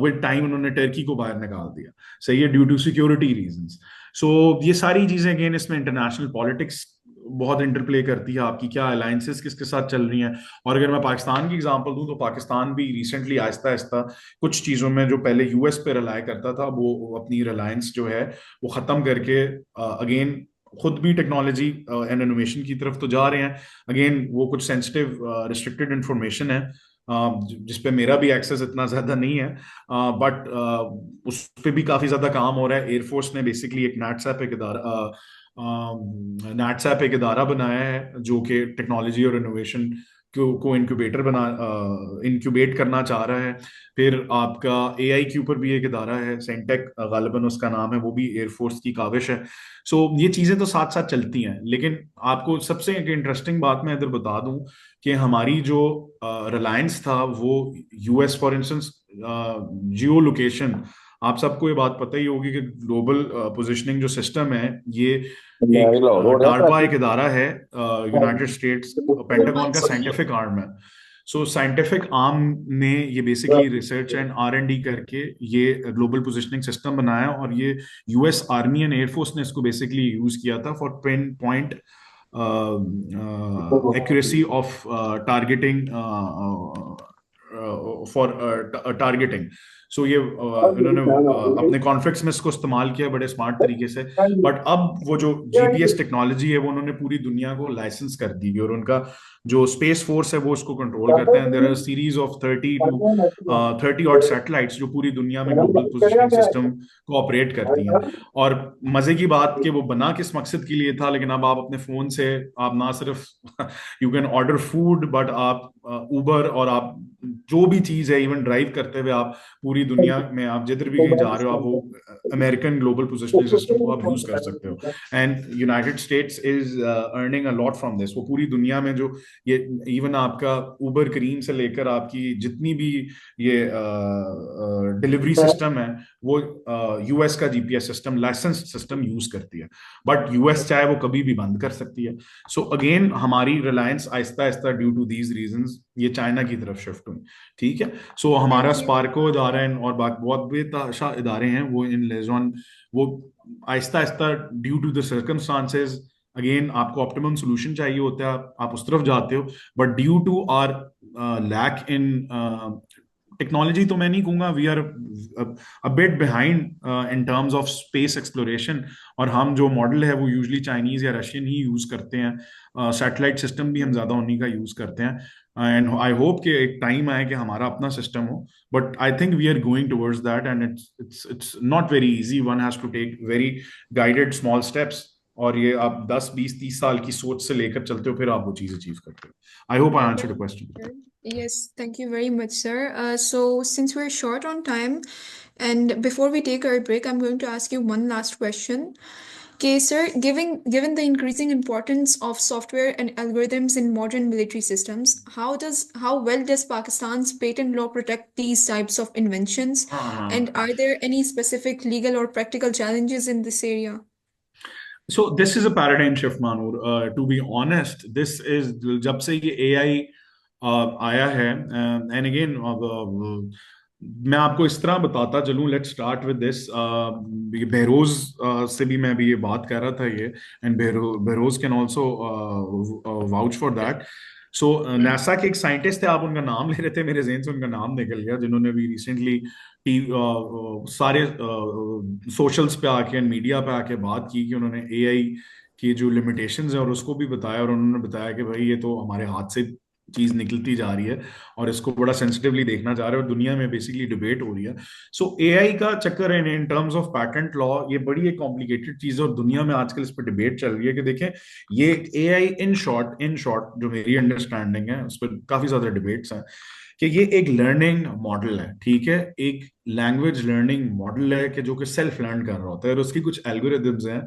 विद टाइम उन्होंने टर्की को बाहर निकाल दिया, सही है, ड्यू टू सिक्योरिटी रीजंस। सो ये सारी चीजें अगेन इसमें इंटरनेशनल पॉलिटिक्स बहुत इंटरप्ले करती है, आपकी क्या अलायंसेस किसके साथ चल रही हैं। और अगर मैं पाकिस्तान की एग्जांपल दूं तो पाकिस्तान भी रिसेंटली आहिस्ता आहिस्ता कुछ चीजों में जो पहले US पे रिलाय करता था वो अपनी रिलायंस जो है वो खत्म करके अगेन खुद भी टेक्नोलॉजी एंड इनोवेशन की तरफ तो जा रहे हैं। अगेन वो कुछ सेंसिटिव रिस्ट्रिक्टेड इंफॉर्मेशन है जिसपे मेरा भी एक्सेस इतना ज्यादा नहीं है, बट उस पे भी काफी ज्यादा काम हो रहा है। एयरफोर्स ने बेसिकली एक नैट्सैप एक इदारा बनाया है जो कि टेक्नोलॉजी और इनोवेशन को इंक्यूबेट करना चाह रहा है। फिर आपका AI के ऊपर भी एक इदारा है, सेंटेक गालिबन उसका नाम है, वो भी एयरफोर्स की काविश है। सो ये चीजें तो साथ साथ चलती हैं, लेकिन आपको सबसे एक इंटरेस्टिंग बात मैं इधर बता दूं कि हमारी जो रिलायंस था वो US for instance Jio location, आप सबको ये बात पता ही होगी कि ग्लोबल पोजिशनिंग जो सिस्टम है ये एक डार्पा एक इदारा है, यूनाइटेड स्टेट्स पेंटागन का साइंटिफिक आर्म है। सो साइंटिफिक आर्म ने ये बेसिकली रिसर्च एंड R&D करके ये ग्लोबल पोजिशनिंग सिस्टम बनाया, और ये US आर्मी एंड एयरफोर्स ने इसको बेसिकली यूज किया था for pinpoint accuracy of targeting for targeting. So ये इन्होंने अपने कॉन्फ्लिक्ट्स में इसको इस्तेमाल किया बड़े स्मार्ट तरीके से। बट अब वो जो GPS टेक्नोलॉजी है वो उन्होंने पूरी दुनिया को लाइसेंस कर दी और उनका जो स्पेस फोर्स है वो उसको कंट्रोल करते हैं। There are series of 30 odd satellites जो पूरी दुनिया में ग्लोबल पोजिशनिंग सिस्टम को ऑपरेट करती हैं। और मजे की बात कि वो बना किस मकसद के लिए था, लेकिन अब आप अपने फोन से आप ना सिर्फ you can order food, but आप उबर और आप जो भी चीज है इवन ड्राइव करते हुए आप पूरी दुनिया में आप जिधर भी कहीं जा रहे हो आप वो अमेरिकन ग्लोबल पोजिशनिंग सिस्टम को आप यूज कर सकते हो। And United states is earning a lot from this. वो पूरी दुनिया में जो ये इवन आपका उबर क्रीम से लेकर आपकी जितनी भी ये डिलीवरी सिस्टम है वो US का GPS system license system use करती है, बट US चाहे वो कभी भी बंद कर सकती है। सो अगेन हमारी रिलायंस आहिस्ता आहिस्ता ड्यू टू दीज रीजंस ये चाइना की तरफ शिफ्ट हुई, ठीक है। सो हमारा Thank you. स्पार्को इदारा है और बहुत बेतहाशा इदारे हैं वो इन लेजॉन, वो आहिस्ता आहिस्ता due to the circumstances again आपको ऑप्टिमम सोल्यूशन चाहिए होता है, आप उस तरफ जाते हो, but due to our lack in technology तो मैं नहीं कहूंगा, we are a bit behind in terms of space exploration, और हम जो मॉडल है वो यूजली चाइनीज या रशियन ही यूज करते हैं। सैटेलाइट सिस्टम भी हम ज्यादा उन्हीं का यूज करते हैं एंड आई होप कि एक टाइम आए कि हमारा अपना सिस्टम हो, but I think we are going towards that end it's not very easy, one has to take very guided small steps, और ये आप 10 20 30 साल की सोच से लेकर चलते हो फिर आप वो चीज अचीव करते हो। I hope I answered the question. Yes, thank you very much, sir. So since we're short on time, and before we take our break, I'm going to ask you one last question. Okay, sir, given the increasing importance of software and algorithms in modern military systems, how well does Pakistan's patent law protect these types of inventions? And are there any specific legal or practical challenges in this area? So this is a paradigm shift, Manur. To be honest, this is जब से ये AI आया है, and again मैं आपको इस तरह बताता चलूं. Let's start with this. Behroz से भी मैं अभी ये बात कर रहा था ये, and Behroz can also vouch for that. So NASA के एक साइंटिस्ट थे, आप उनका नाम ले रहे थे, मेरे जहन से उनका नाम निकल गया, जिन्होंने भी रिसेंटली सारे सोशल्स पे आके, मीडिया पे आके बात की कि उन्होंने एआई की जो लिमिटेशंस है और उसको भी बताया, और उन्होंने बताया कि भाई ये तो हमारे हाथ से चीज निकलती जा रही है और इसको बड़ा सेंसिटिवली देखना जा रहा है, और दुनिया में बेसिकली डिबेट हो रही है. सो एआई का चक्कर है इन टर्म्स ऑफ पैटेंट लॉ, ये बड़ी एक कॉम्प्लिकेटेड चीज है और दुनिया में आजकल इस पर डिबेट चल रही है कि देखें ये एआई इन शॉर्ट जो मेरी अंडरस्टैंडिंग है, उस पर काफी ज्यादा डिबेट्स हैं कि ये एक लर्निंग मॉडल है. ठीक है, एक लैंग्वेज लर्निंग मॉडल है कि जो कि सेल्फ लर्न कर रहा होता है, और उसकी कुछ एल्गोरिदम्स हैं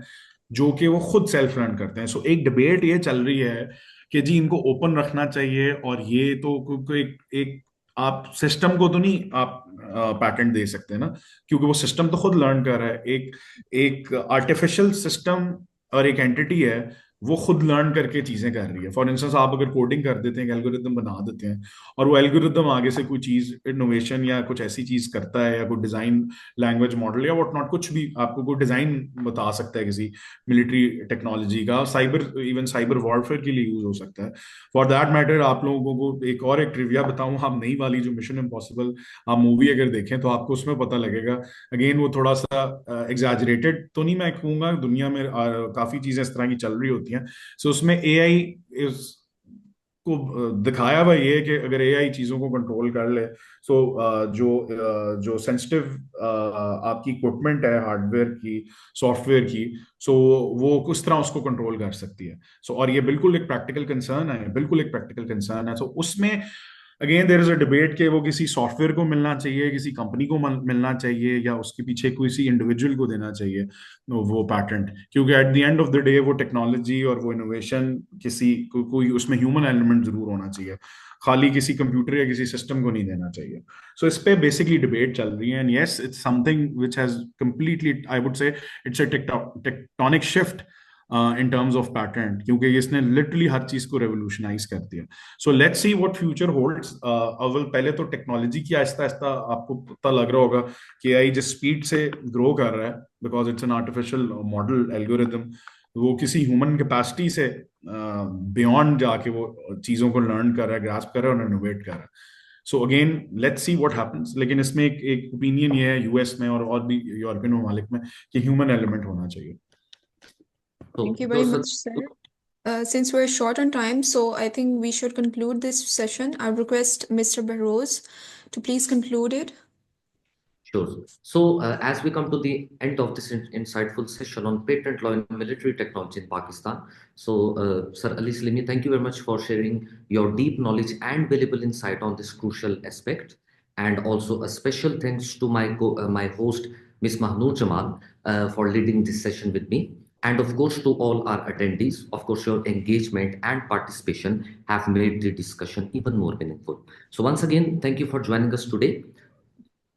जो कि वो खुद सेल्फ लर्न करते हैं. सो एक डिबेट ये चल रही है कि जी इनको ओपन रखना चाहिए, और ये तो एक आप सिस्टम को तो नहीं आप पैटेंट दे सकते ना, क्योंकि वो सिस्टम तो खुद लर्न कर रहा है. एक एक आर्टिफिशियल सिस्टम और एक एंटिटी है, वो खुद लर्न करके चीजें कर रही है. फॉर इंस्टेंस आप अगर कोडिंग कर देते हैं, एल्गोरिदम बना देते हैं, और वो एल्गोरिदम आगे से कोई चीज इनोवेशन या कुछ ऐसी चीज करता है, या कोई डिजाइन लैंग्वेज मॉडल या व्हाट नॉट, कुछ भी आपको कोई डिजाइन बता सकता है किसी मिलिट्री टेक्नोलॉजी का, इवन साइबर वॉरफेयर के लिए यूज हो सकता है. फॉर दैट मैटर आप लोगों को एक ट्रिविया बताऊं, आप नई वाली जो मिशन इम्पॉसिबल आप मूवी अगर देखें तो आपको उसमें पता लगेगा. अगेन वो थोड़ा सा एग्जैजरेटेड तो नहीं मैं कहूंगा, दुनिया में काफी चीजें इस तरह की चल रही होती हैं. सो उसमें एआई इस को दिखाया हुआ ये कि अगर एआई चीजों को कंट्रोल कर ले, सो जो सेंसिटिव आपकी इक्विपमेंट है, हार्डवेयर की, सॉफ्टवेयर की, सो वो किस तरह उसको कंट्रोल कर सकती है. सो और ये बिल्कुल एक प्रैक्टिकल कंसर्न है, बिल्कुल एक प्रैक्टिकल कंसर्न है. सो उसमें again there is a debate कि वो किसी सॉफ्टवेयर को मिलना चाहिए, किसी कंपनी को मिलना चाहिए, या उसके पीछे किसी इंडिविजुअल को देना चाहिए वो पैटेंट, क्योंकि at the end of the day वो टेक्नोलॉजी और वो इनोवेशन कोई उसमें ह्यूमन एलिमेंट जरूर होना चाहिए, खाली किसी कंप्यूटर या किसी सिस्टम को नहीं देना चाहिए. सो इस पे बेसिकली डिबेट चल रही है, and yes it's something which has completely, I would say it's a tectonic shift in terms of patent, क्योंकि इसने लिटरली हर चीज को रेवोल्यूशनाइज कर दिया. सो let's see what future holds. अव्वल पहले तो टेक्नोलॉजी की आहिस्ता आहिस्ता आपको पता लग रहा होगा कि एआई जिस स्पीड से ग्रो कर रहा है, because it's an artificial model algorithm, वो किसी ह्यूमन कैपेसिटी से बियॉन्ड जाके वो चीजों को लर्न कर रहा है, ग्रास्प कर रहा है और इनोवेट कर रहा है. So again let's see what happens. लेकिन इसमें एक ओपिनियन ये है यूएस में और भी यूरोपियन ममालिक में कि ह्यूमन एलिमेंट होना चाहिए. Thank you very much, sir. Since we're short on time, so I think we should conclude this session. I request Mr. Behrouz to please conclude it. Sure. So, as we come to the end of this insightful session on patent law and military technology in Pakistan, so Sir Ali Slimi, thank you very much for sharing your deep knowledge and valuable insight on this crucial aspect. And also a special thanks to my host, Ms. Mahnoor Jamal, for leading this session with me. And of course, to all our attendees, of course, your engagement and participation have made the discussion even more meaningful. So once again, thank you for joining us today.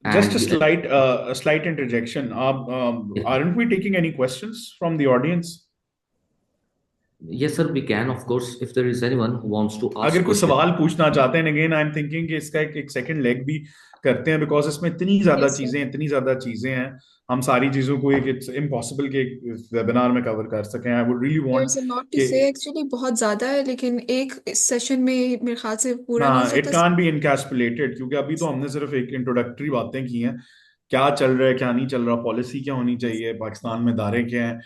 Just a slight interjection. Aren't we taking any questions from the audience? Yes, sir, we can. Of course, if there is anyone who wants to ask अगर कोई question. सवाल पूछना चाहते हैं, again I am thinking कि इसका एक second leg भी करते हैं, बिकॉज इसमें इतनी ज्यादा चीजें हैं, हम सारी चीजों को इट्स इम्पॉसिबल कि एक वेबिनार में कवर कर सकें. I would really want There's a lot to say actually, बहुत ज्यादा है, लेकिन एक सेशन में मेरे ख्याल से पूरा नहीं हो इट सकता. कान बी इनकैप्सुलेटेड, क्योंकि अभी तो हमने सिर्फ एक इंट्रोडक्टरी बातें की हैं, क्या चल रहा है क्या नहीं चल रहा, पॉलिसी क्या होनी चाहिए, पाकिस्तान में दायरे क्या हैं.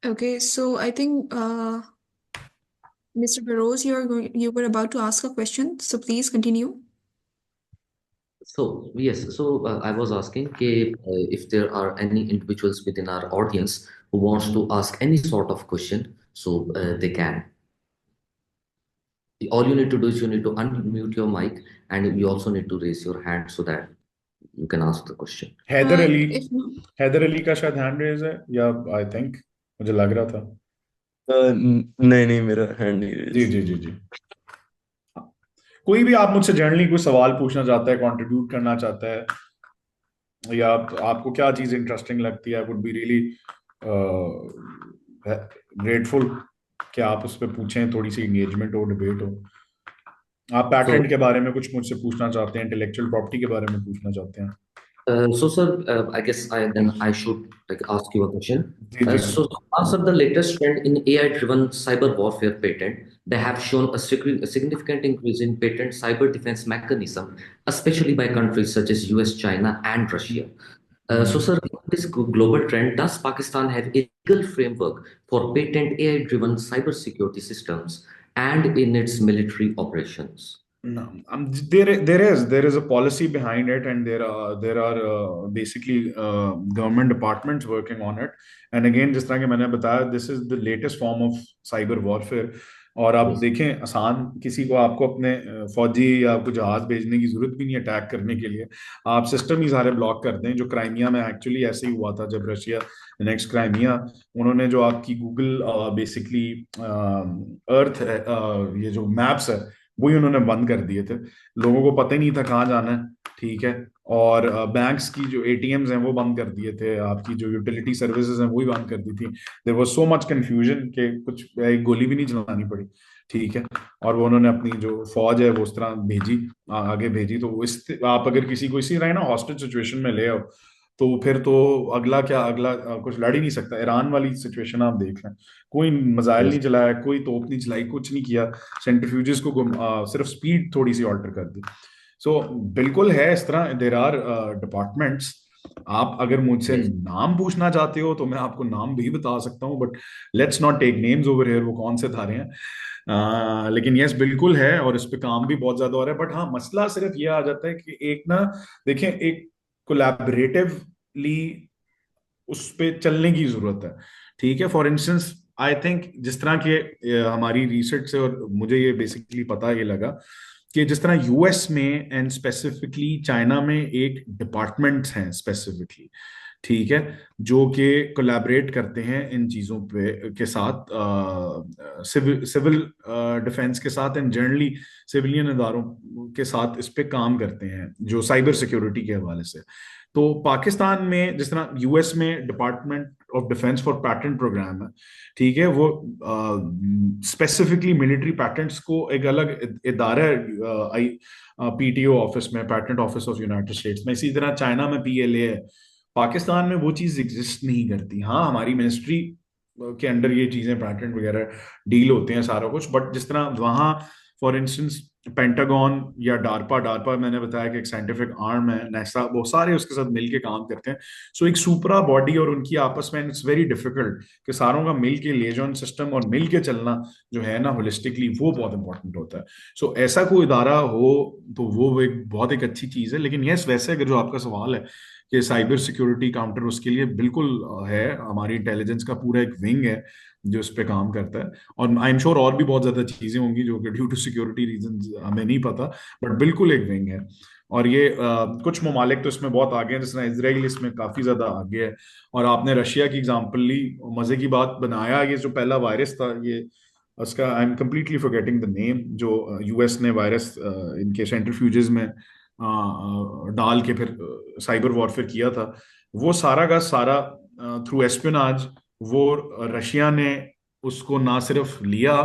Okay, so I think Mr. Behrouz, you were about to ask a question, so please continue. So yes, so I was asking if there are any individuals within our audience who wants to ask any sort of question, so they can. All you need to do is you need to unmute your mic, and you also need to raise your hand so that you can ask the question. Haider Ali, If Haider Ali का शायद hand raise है, या I think मुझे लग रहा था। नहीं नहीं, मेरा हैंड नहीं जी रेज। जी जी जी। कोई भी आप मुझसे जनरली कोई सवाल पूछना चाहता है, कंट्रीब्यूट करना चाहता है, या आपको क्या चीज इंटरेस्टिंग लगती है, वुड बी रियली ग्रेटफुल कि आप उस पर पूछें, थोड़ी सी एंगेजमेंट हो, डिबेट हो। आप पैटेंट So के बारे में कुछ मुझसे पूछना चाहते हैं, इंटेलेक्चुअल प्रॉपर्टी के बारे में पूछना चाहते हैं? Sir, I guess I should like ask you a question. Ji ji ji. So, as of the latest trend in AI-driven cyber warfare patent, they have shown a significant increase in patent cyber defense mechanism, especially by countries such as US, China, and Russia. So, sir, in this global trend, does Pakistan have a legal framework for patent AI-driven cybersecurity systems and in its military operations? No, there is a policy behind it, and there are basically government departments working on it. And again, जिस तरह के मैंने बताया, this is the latest form of cyber warfare. और आप Yes. देखें, आसान किसी को आपको अपने फौजी या आपको जहाज भेजने की जरूरत भी नहीं अटैक करने के लिए। आप सिस्टम ही सारे ब्लॉक कर दें, जो क्राइमिया में एक्चुअली ऐसे ही हुआ था, जब रशिया नेक्स्ट क्राइमिया, उन्होंने जो आपकी गूगल बेसिकली अर्थ ये जो मैप्स है, वही उन्होंने बंद कर दिए थे। लोगों को पता ही नहीं था कहाँ जाना है, ठीक है। और बैंक्स की जो एटीएम्स हैं वो बंद कर दिए थे, आपकी जो यूटिलिटी सर्विसेज हैं वही बंद कर दी थी। There was so much confusion कि कुछ एक गोली भी नहीं चलानी पड़ी, ठीक है। और वो उन्होंने अपनी जो फौज है वो उस तरह भेजी, आगे भेजी। तो आप अगर किसी को इसी तरह ना हॉस्टेज सिचुएशन में ले आओ, तो फिर तो अगला क्या, अगला कुछ लड़ ही नहीं सकता। ईरान वाली सिचुएशन आप देख लें, कोई मिसाइल Yes. नहीं चलाया, कोई तोप नहीं चलाई, कुछ नहीं किया, सेंट्रीफ्यूजेस को सिर्फ स्पीड थोड़ी सी ऑल्टर कर दी। सो बिल्कुल है इस तरह, देर आर डिपार्टमेंट्स। आप अगर मुझसे Yes. नाम पूछना चाहते हो तो मैं आपको नाम भी बता सकता हूँ, but let's not take names over here, वो कौन से धारे हैं। लेकिन यस, बिल्कुल है, और इस पे काम भी बहुत ज्यादा हो रहा है। बट हाँ, मसला सिर्फ ये आ जाता है कि एक ना, देखें, एक कोलैबोरेटिवली उस पे चलने की जरूरत है, ठीक है। फॉर इंस्टेंस, आई थिंक जिस तरह के हमारी रिसर्च से, और मुझे ये बेसिकली पता ये लगा कि जिस तरह यूएस में एंड स्पेसिफिकली चाइना में एक डिपार्टमेंट्स हैं स्पेसिफिकली, ठीक है, जो कि कोलैबोरेट करते हैं इन चीज़ों पे के साथ, सिविल डिफेंस के साथ, एंड जनरली सिविलियन इदारों के साथ इस पे काम करते हैं, जो साइबर सिक्योरिटी के हवाले से। तो पाकिस्तान में जिस तरह यूएस में department of defence for patent program है, ठीक है, वो स्पेसिफिकली मिलिट्री पैटेंट्स को एक अलग इदारा है, पीटीओ ऑफिस में, patent office of United states में। इसी तरह चाइना में पीएलए है। पाकिस्तान में वो चीज एग्जिस्ट नहीं करती। हाँ, हमारी मिनिस्ट्री के अंडर ये चीजें, पैटेंट वगैरह डील होते हैं सारा कुछ, बट जिस तरह वहाँ फॉर इंस्टेंस पेंटागन या डारपा, मैंने बताया कि एक साइंटिफिक आर्म है, नासा, वो सारे उसके साथ मिलके काम करते हैं। सो एक सुपरा बॉडी और उनकी आपस में, इट्स वेरी डिफिकल्ट कि सारों का मिल के लिएजॉन सिस्टम और मिल के चलना जो है ना होलिस्टिकली, वो बहुत इंपॉर्टेंट होता है। सो ऐसा कोई इदारा हो तो वो एक बहुत एक अच्छी चीज है। लेकिन यस, वैसे अगर जो आपका सवाल है कि साइबर सिक्योरिटी काउंटर, उसके लिए बिल्कुल है, हमारी इंटेलिजेंस का पूरा एक विंग है जो इस पे काम करता है। और आई एम श्योर और भी बहुत ज्यादा चीजें होंगी जो कि ड्यू टू सिक्योरिटी रीजंस हमें नहीं पता, बट बिल्कुल एक विंग है। और ये कुछ ममालिक तो इसमें बहुत आगे हैं, जिस तरह इसराइल इसमें काफी ज्यादा आगे है। और आपने रशिया की एग्जांपल ली, मजे की बात बनाया, ये जो पहला वायरस था, ये उसका I am completely forgetting the name, जो यूएस ने वायरस इनके सेंट्रीफ्यूजेस में डाल के फिर साइबर वॉरफेयर किया था, वो सारा का सारा थ्रू एस्पियोनाज, वो रशिया ने उसको ना सिर्फ लिया,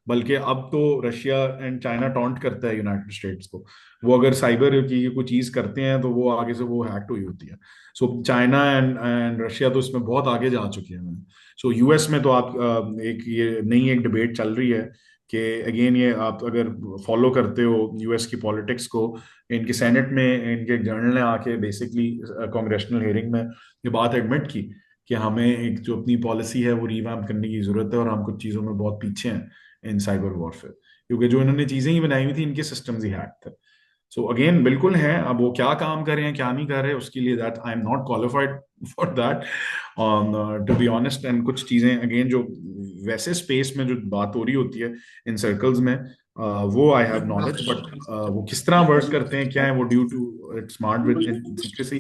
बल्कि अब तो रशिया एंड चाइना टॉन्ट करता है यूनाइटेड स्टेट्स को। वो अगर साइबर की कोई चीज करते हैं तो वो आगे से वो हैक हुई होती है। सो चाइना एंड रशिया तो इसमें बहुत आगे जा चुके हैं। सो यूएस में तो आप एक ये नई एक डिबेट चल रही है कि अगेन, ये आप अगर फॉलो करते हो यूएस की पॉलिटिक्स को, इनके सेनेट में इनके जर्नल ने आके बेसिकली कांग्रेशनल हियरिंग में ये बात एडमिट की कि हमें एक जो अपनी पॉलिसी है वो रिवैम्प करने की जरूरत है, और हम कुछ चीजों में बहुत पीछे हैं इन साइबर वॉरफेयर, क्योंकि जो इन्होंने चीजें ही बनाई हुई थी, इनके सिस्टम्स ही हैक थे। सो अगेन बिल्कुल है, अब वो क्या काम कर रहे हैं क्या नहीं कर रहे उसके लिए that I am not qualified for that to be honest. And कुछ चीजें अगेन जो वैसे स्पेस में जो बात हो रही होती है इन सर्कल्स में, वो आई हैव नॉलेज, बट वो किस तरह वर्क करते हैं क्या है वो due to its smart with secrecy,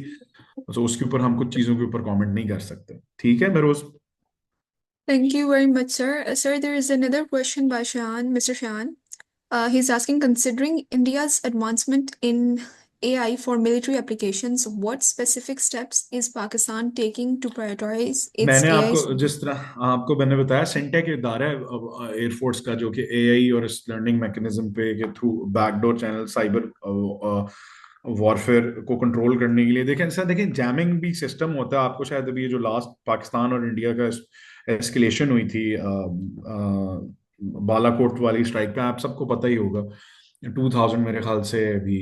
तो उसके ऊपर हम कुछ चीजों के ऊपर कमेंट नहीं कर सकते। ठीक है बरोज? Thank you very much, sir. Sir, there is another question by Shahan, Mr. Shahan. He's asking, considering India's advancement in AI for military applications, what specific steps is Pakistan taking to prioritize its मैंने AI? आपको जिस तरह आपको मैंने बताया, सिंटेक इदारा है air force का जो कि एआई और इस लर्निंग मैकेनिज्म पे के through backdoor channel cyber warfare को कंट्रोल करने के लिए, देखें सर, देखें जैमिंग भी सिस्टम होता है। आपको शायद अभी ये जो लास्ट पाकिस्तान और इंडिया का एस्केलेशन हुई थी बालाकोट वाली स्ट्राइक पे, आप सबको पता ही होगा, 2000 मेरे ख्याल से अभी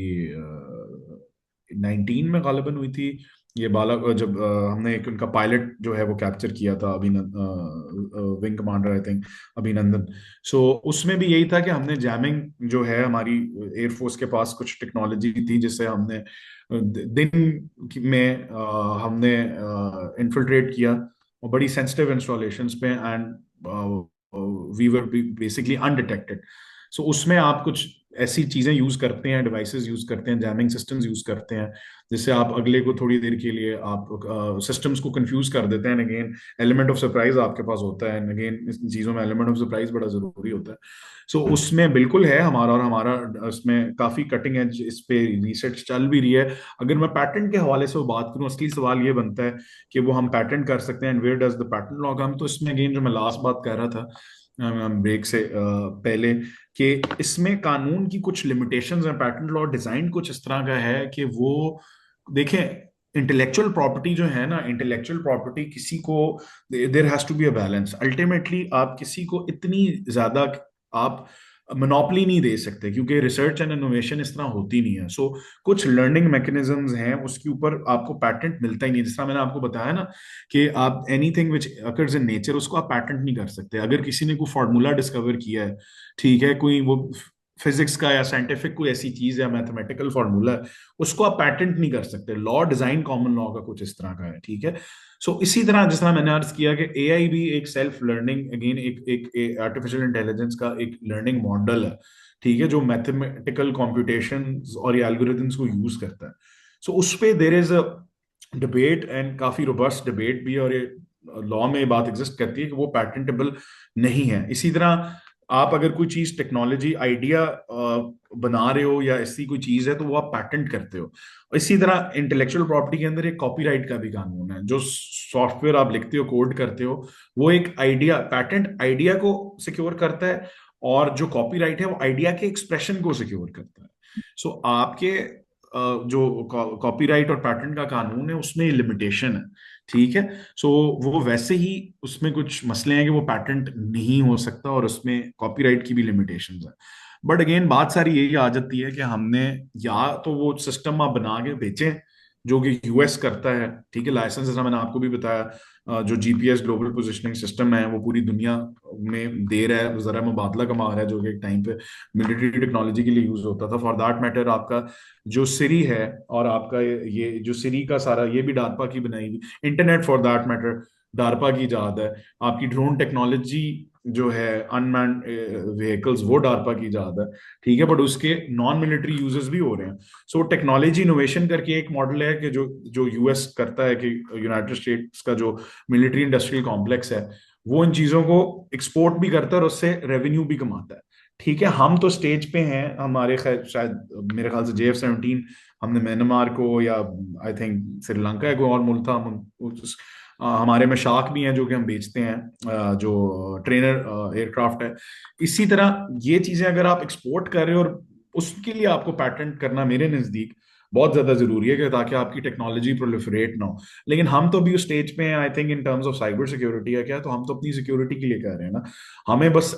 19 में गालिबन हुई थी ये बाला, जब हमने एक उनका पायलट जो है वो कैप्चर किया था, अभिनंदन विंग कमांडर आई थिंक, अभिनंदन। सो उसमें भी यही था कि हमने जैमिंग जो है, हमारी एयरफोर्स के पास कुछ टेक्नोलॉजी थी जिससे हमने दिन में हमने इन्फिल्ट्रेट किया और बड़ी सेंसिटिव इंस्टॉलेशंस पे, and we were basically undetected. So उसमें आप कुछ ऐसी चीजें यूज करते हैं, डिवाइसेस यूज करते हैं, जैमिंग सिस्टम्स यूज करते हैं, जिससे आप अगले को थोड़ी देर के लिए आप सिस्टम्स को कंफ्यूज कर देते हैं। अगेन एलिमेंट ऑफ सरप्राइज आपके पास होता है, अगेन इन चीजों में एलिमेंट ऑफ सरप्राइज बड़ा जरूरी होता है। सो उसमें बिल्कुल है हमारा, और हमारा उसमें काफी कटिंग एज इस पे रिसर्च चल भी रही है। अगर मैं पैटेंट के हवाले से बात करूं, असली सवाल ये बनता है कि वो हम पैटेंट कर सकते हैं, and where does the patent law come. तो इसमें अगेन जो मैं लास्ट बात कर रहा था ब्रेक से पहले, कि इसमें कानून की कुछ लिमिटेशंस हैं। पैटेंट लॉ डिजाइन कुछ इस तरह का है कि वो, देखें, इंटेलेक्चुअल प्रॉपर्टी जो है ना, इंटेलेक्चुअल प्रॉपर्टी किसी को, there has to be a balance. Ultimately आप किसी को इतनी ज्यादा आप मोनोपोली नहीं दे सकते, क्योंकि रिसर्च एंड इनोवेशन इस तरह होती नहीं है। सो कुछ लर्निंग मैकेनिज्म्स हैं, उसके ऊपर आपको पैटेंट मिलता ही नहीं। जिस तरह मैंने आपको बताया ना कि आप anything which occurs in nature, उसको आप पैटेंट नहीं कर सकते। अगर किसी ने कोई फार्मूला डिस्कवर किया है, ठीक है, कोई वो फिजिक्स का या साइंटिफिक कोई ऐसी चीज है, मैथमेटिकल फार्मूला है, उसको आप पैटेंट नहीं कर सकते। लॉ डिजाइन कॉमन लॉ का कुछ इस तरह का है, ठीक है। सो इसी तरह जिस तरह मैंने अर्ज किया कि एआई भी एक सेल्फ लर्निंग, अगेन एक आर्टिफिशियल इंटेलिजेंस का एक लर्निंग मॉडल है, ठीक है, जो मैथमेटिकल कॉम्प्यूटेशन और ये एल्गोरिथम्स को यूज करता है। सो उस पे there is a debate, and काफी रोबस्ट डिबेट भी है, और ये लॉ में ये बात एग्जिस्ट करती है कि वो पैटेंटेबल नहीं है। इसी तरह आप अगर कोई चीज टेक्नोलॉजी आइडिया बना रहे हो या ऐसी कोई चीज है, तो वो आप पैटेंट करते हो। इसी तरह इंटेलेक्चुअल प्रॉपर्टी के अंदर एक कॉपीराइट का भी कानून है। जो सॉफ्टवेयर आप लिखते हो, कोड करते हो, वो एक आइडिया, पैटेंट आइडिया को सिक्योर करता है, और जो कॉपीराइट है वो आइडिया के एक्सप्रेशन को सिक्योर करता है। सो आपके जो कॉपीराइट और पैटेंट का कानून है उसमें लिमिटेशन है, ठीक है। सो वो वैसे ही उसमें कुछ मसले हैं कि वो पैटेंट नहीं हो सकता, और उसमें कॉपीराइट की भी लिमिटेशंस है। बट अगेन बात सारी यही आ जाती है कि हमने या तो वो सिस्टम आप बना के बेचें, जो कि यूएस करता है, ठीक है, लाइसेंस, जैसा मैंने आपको भी बताया, जो जीपीएस ग्लोबल पोजिशनिंग सिस्टम है वो पूरी दुनिया में दे रहा है, जरा मुबादला कमा रहा है, जो कि एक टाइम पे मिलिट्री टेक्नोलॉजी के लिए यूज होता था। फॉर दैट मैटर आपका जो सिरी है, और आपका ये जो सिरी का सारा, ये भी डारपा की बनाई हुई, internet for that matter DARPA की इजाद है। आपकी ड्रोन टेक्नोलॉजी जो है, अनमैन्ड व्हीकल्स, वो डारपा की इजाद है, ठीक है, बट उसके नॉन मिलिट्री यूजेस भी हो रहे हैं। सो टेक्नोलॉजी इनोवेशन करके एक मॉडल है कि जो जो यूएस करता है, कि यूनाइटेड स्टेट्स का जो मिलिट्री इंडस्ट्रियल कॉम्प्लेक्स है, वो इन चीजों को एक्सपोर्ट भी करता है और उससे रेवेन्यू भी कमाता है, ठीक है। हम तो स्टेज पे हैं, हमारे शायद मेरे ख्याल से JF-17 हमने म्यांमार को, या आई थिंक श्रीलंका को और मुल्क था, हमारे में शार्क भी हैं जो कि हम बेचते हैं, जो ट्रेनर एयरक्राफ्ट है। इसी तरह ये चीजें अगर आप एक्सपोर्ट कर रहे हो, और उसके लिए आपको पैटेंट करना मेरे नजदीक बहुत ज्यादा जरूरी है कि ताकि आपकी टेक्नोलॉजी प्रोलिफरेट ना हो। लेकिन हम तो अभी उस स्टेज पे हैं, I think in terms of cyber security है क्या, तो हम तो अपनी सिक्योरिटी के लिए कह रहे हैं ना। हमें बस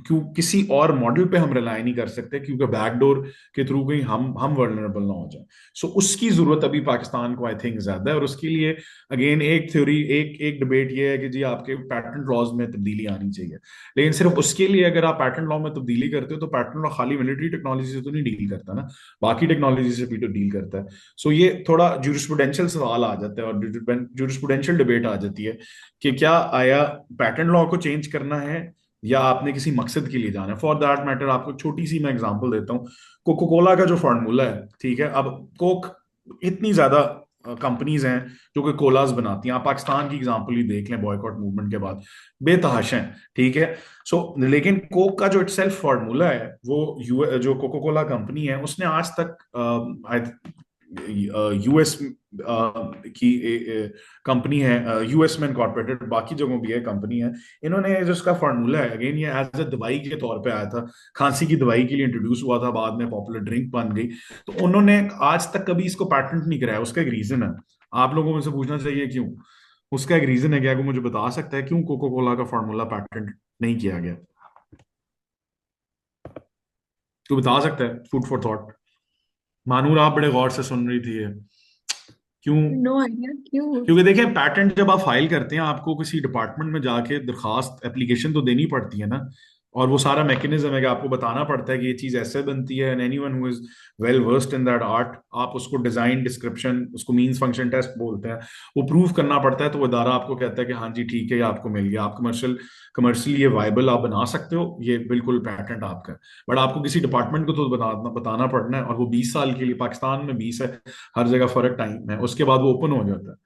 क्यों किसी और मॉडल पे हम रिलाई नहीं कर सकते, क्योंकि बैकडोर के थ्रू कहीं हम वर्नरेबल ना हो जाए। सो उसकी जरूरत अभी पाकिस्तान को आई थिंक ज्यादा है, और उसके लिए अगेन एक थ्योरी, एक एक डिबेट ये है कि जी आपके पैटेंट लॉज में तब्दीली आनी चाहिए। लेकिन सिर्फ उसके लिए अगर आप पैटेंट लॉ में तब्दीली करते हो, तो पैटेंट लॉ खाली मिलिट्री टेक्नोलॉजी से तो नहीं डील करता ना, बाकी टेक्नोलॉजी से भी तो डील करता है। सो ये थोड़ा जूरिस्प्रूडेंशियल सवाल आ जाता है, और जूरिस्प्रूडेंशियल डिबेट आ जाती है कि क्या आया पैटेंट लॉ को चेंज करना है, या आपने किसी मकसद के लिए जाना है। फॉर दैट मैटर आपको छोटी सी मैं एग्जांपल देता हूँ। कोको कोला का जो फार्मूला है, ठीक है, अब कोक इतनी ज्यादा कंपनीज हैं जो कि कोलाज बनाती हैं, आप पाकिस्तान की एग्जांपल ही देख लें बॉयकॉट मूवमेंट के बाद, बेतहाशा हैं, ठीक है। सो लेकिन कोक का जो इटसेल्फ फार्मूला है, वो जो कोको कोला कंपनी है उसने आज तक यूएस की कंपनी है, यूएस में इनकॉर्पोरेटेड, बाकी जगहों भी है कंपनी है, इन्होंने जो इसका फार्मूला है, अगेन ये एज अ दवाई के तौर पे आया था, खांसी की दवाई के लिए इंट्रोड्यूस हुआ था, बाद में पॉपुलर ड्रिंक बन गई। तो उन्होंने आज तक कभी इसको पैटेंट नहीं कराया, उसका एक रीजन है। आप लोगों में से पूछना चाहिए क्यों, उसका एक रीजन है क्या, को मुझे बता सकता है क्यों कोको कोला का फार्मूला पैटेंट नहीं किया गया? तो बता सकता है, फूड फॉर थॉट। मानूर आप बड़े गौर से सुन रही थी ये, क्यों? नो आइडिया क्यों। क्योंकि देखिए पैटेंट जब आप फाइल करते हैं, आपको किसी डिपार्टमेंट में जाके दरखास्त एप्लीकेशन तो देनी पड़ती है ना, और वो सारा मैकेनिज्म है कि आपको बताना पड़ता है कि ये चीज ऐसे बनती है, and anyone who is well versed in that art, आप उसको डिजाइन डिस्क्रिप्शन, उसको मींस फंक्शन टेस्ट बोलते हैं, वो प्रूव करना पड़ता है, तो वो इदारा आपको कहता है कि हाँ जी ठीक है, ये आपको मिल गया, आप कमर्शियल ये वाइबल आप बना सकते हो, ये बिल्कुल पैटेंट आपका है। बट आपको किसी डिपार्टमेंट को तो बताना पड़ना है, और वो 20 साल के लिए, पाकिस्तान में 20 है, हर जगह फर्क टाइम है, उसके बाद वो ओपन हो जाता है।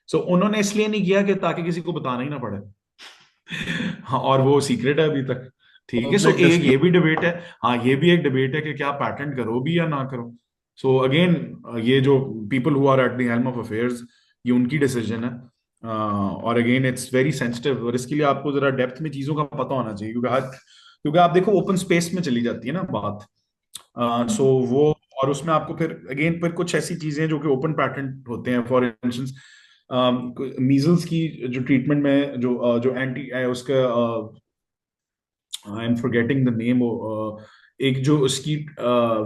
सो उन्होंने इसलिए नहीं किया कि ताकि किसी को बताना ही ना पड़े। हाँ, और वो सीक्रेट है अभी तक, ठीक है। सो पब्लिक एक ये डिस्क्लोजर। भी डिबेट है, हाँ ये भी एक डिबेट है कि क्या पैटेंट करो भी या ना करो। सो अगेन ये जो people who are at the helm of affairs, ये उनकी डिसीजन है। और अगेन इट्स वेरी सेंसिटिव, और इसके लिए आपको जरा डेप्थ में चीजों का पता होना चाहिए, क्योंकि आप देखो ओपन स्पेस में चली जाती है ना बात। सो वो, और उसमें आपको फिर कुछ ऐसी चीजें जो कि ओपन पैटेंट होते हैं, फॉर इंस्टेंस मीजल्स की जो ट्रीटमेंट में जो एंटी उसका, I am forgetting the name, एक जो उसकी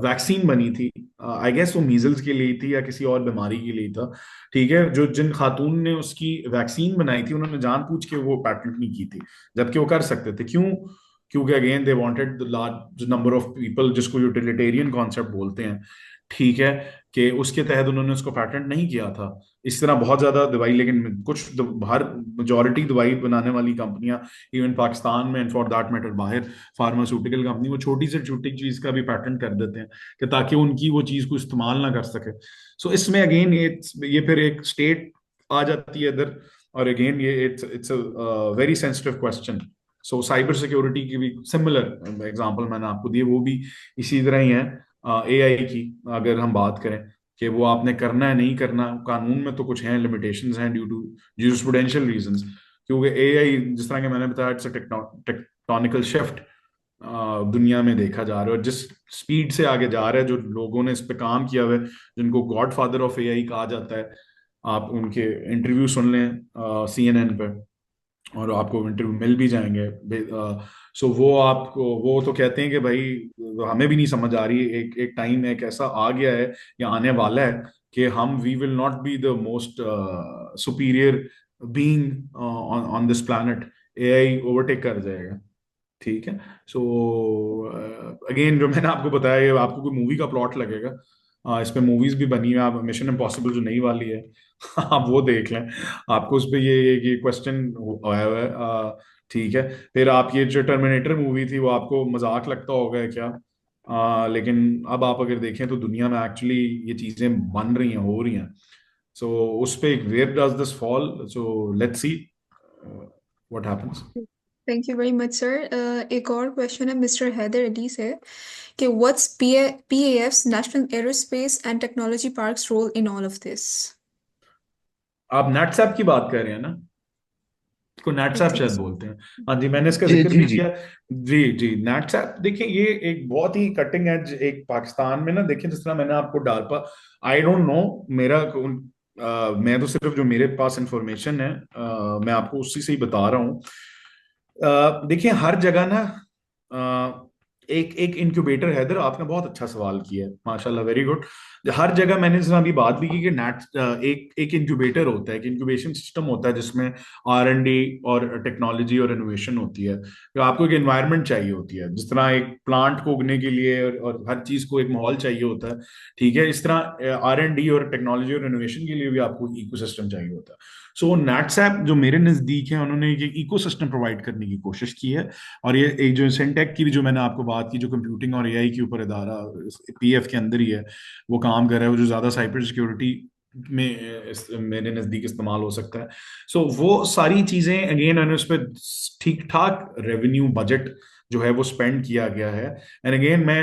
वैक्सीन बनी थी, आई गेस वो मीजल्स के लिए थी या किसी और बीमारी के लिए था, ठीक है। जो जिन खातून ने उसकी वैक्सीन बनाई थी, उन्होंने जानबूझ के वो पैटेंट नहीं की थी, जबकि वो कर सकते थे। क्यों? क्योंकि again they wanted the large number of people, जिसको यूटिलिटेरियन कॉन्सेप्ट बोलते हैं, ठीक है, कि उसके तहत उन्होंने उसको पैटेंट नहीं किया था। इस तरह बहुत ज्यादा दवाई, लेकिन हर मेजोरिटी दवाई बनाने वाली कंपनियां, इवन पाकिस्तान में एंड फॉर दैट मैटर बाहर, फार्मास्यूटिकल कंपनी, वो छोटी से छोटी चीज का भी पैटेंट कर देते हैं कि ताकि उनकी वो चीज को इस्तेमाल ना कर सके। सो इसमें अगेन ये फिर एक स्टेट आ जाती है इधर, और अगेन ये it's a very sensitive question. So cyber security की भी सिमिलर एग्जांपल मैंने आपको दिए, वो भी इसी तरह ही है। एआई की अगर हम बात करें कि वो आपने करना है नहीं करना, कानून में तो कुछ हैं, लिमिटेशंस हैं ड्यू टू जूरिस्प्रूडेंशियल रीजंस, क्योंकि एआई जिस तरह के मैंने बताया, इट्स अ टेक्टोनिकल शिफ्ट दुनिया में देखा जा रहा है, और जिस स्पीड से आगे जा रहा है, जो लोगों ने इस पे काम किया हुआ है, जिनको गॉड फादर ऑफ एआई कहा जाता है, आप उनके इंटरव्यू सुन लें सीएनएन पे, और आपको इंटरव्यू मिल भी जाएंगे। सो वो आपको, वो तो कहते हैं कि भाई हमें भी नहीं समझ आ रही, एक एक टाइम एक ऐसा आ गया है या आने वाला है कि हम we will not be the most superior being on on this planet, AI overtake कर जाएगा, ठीक है। सो अगेन जो मैंने आपको बताया, ये आपको कोई मूवी का प्लॉट लगेगा, इस पे मूवीज भी बनी है, आप मिशन इम्पॉसिबल जो नई वाली है आप वो देख लें, आपको उस पे ये क्वेश्चन आया हुआ है, ठीक है। फिर आप ये जो टर्मिनेटर मूवी थी, वो आपको मजाक लगता होगा क्या, लेकिन अब आप अगर देखें तो दुनिया में एक्चुअली ये चीजें बन रही हैं, हो रही हैं। सो उस पे where does this fall, so let's see what happens. Thank you very much sir. एक और क्वेश्चन है मिस्टर हैदर अली से कि what's PAF's national aerospace and technology parks role in all of this. आप नेटसैप की बात कर रहे हैं ना? को आई नैट्सैप थिंक शायद सो। बोलते हैं। हाँ जी, मैंने इसका जी जिक्र जी भी जी। किया। जी जी, नैट्सैप देखिए ये एक बहुत ही कटिंग एज एक पाकिस्तान में ना, देखिए जिस तरह मैंने आपको डारपा, आई डोंट नो, मेरा मैं तो सिर्फ जो मेरे पास इंफॉर्मेशन है मैं आपको उसी से ही बता रहा हूँ। देखिए हर जगह ना एक एक इंक्यूबेटर, हैदर आपने बहुत अच्छा सवाल किया है, माशाल्लाह, वेरी गुड। हर जगह मैंने जैसे अभी बात भी की कि नेट एक एक इंक्यूबेटर होता है, एक इंक्यूबेशन सिस्टम होता है जिसमें R&D और टेक्नोलॉजी और इनोवेशन होती है। तो आपको एक एनवायरनमेंट चाहिए होती है, जिस तरह एक प्लांट को उगने के लिए और हर चीज को एक माहौल चाहिए होता है, ठीक है, इस तरह R&D और टेक्नोलॉजी और इनोवेशन के लिए भी आपको इकोसिस्टम चाहिए होता है। सो नैट्सैप जो मेरे नजदीक है, उन्होंने एक इकोसिस्टम प्रोवाइड करने की कोशिश की है। और ये एक जो सिंटेक की भी जो मैंने आपको बात की, जो कंप्यूटिंग और AI के ऊपर इदारा PF के अंदर ही है, वो काम कर रहा है, वो जो ज्यादा साइबर सिक्योरिटी में मेरे नजदीक इस्तेमाल हो सकता है। सो वो सारी चीजें अगेन मैंने उस पर ठीक ठाक रेवेन्यू बजट जो है वो स्पेंड किया गया है। एंड अगेन मैं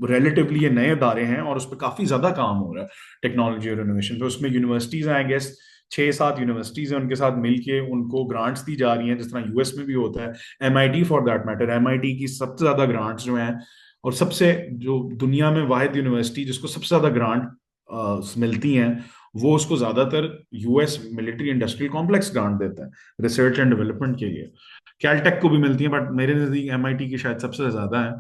रिलेटिवली ये नए इदारे हैं और उस पर काफी ज्यादा काम हो रहा है टेक्नोलॉजी और इनोवेशन पे। उसमें यूनिवर्सिटीज हैं, आई गेस 6-7 यूनिवर्सिटीज हैं, उनके साथ मिलके उनको ग्रांट्स दी जा रही हैं, जिस तरह US में भी होता है। MIT for that matter, MIT की सबसे ज्यादा ग्रांट्स जो हैं, और सबसे जो दुनिया में वाहिद यूनिवर्सिटी जिसको सबसे ज्यादा ग्रांट मिलती हैं, वो उसको ज्यादातर US military industrial complex grant देता है रिसर्च एंड डेवलपमेंट के लिए। कैलटेक को भी मिलती है, बट मेरे नजदीक MIT की शायद सबसे ज्यादा है।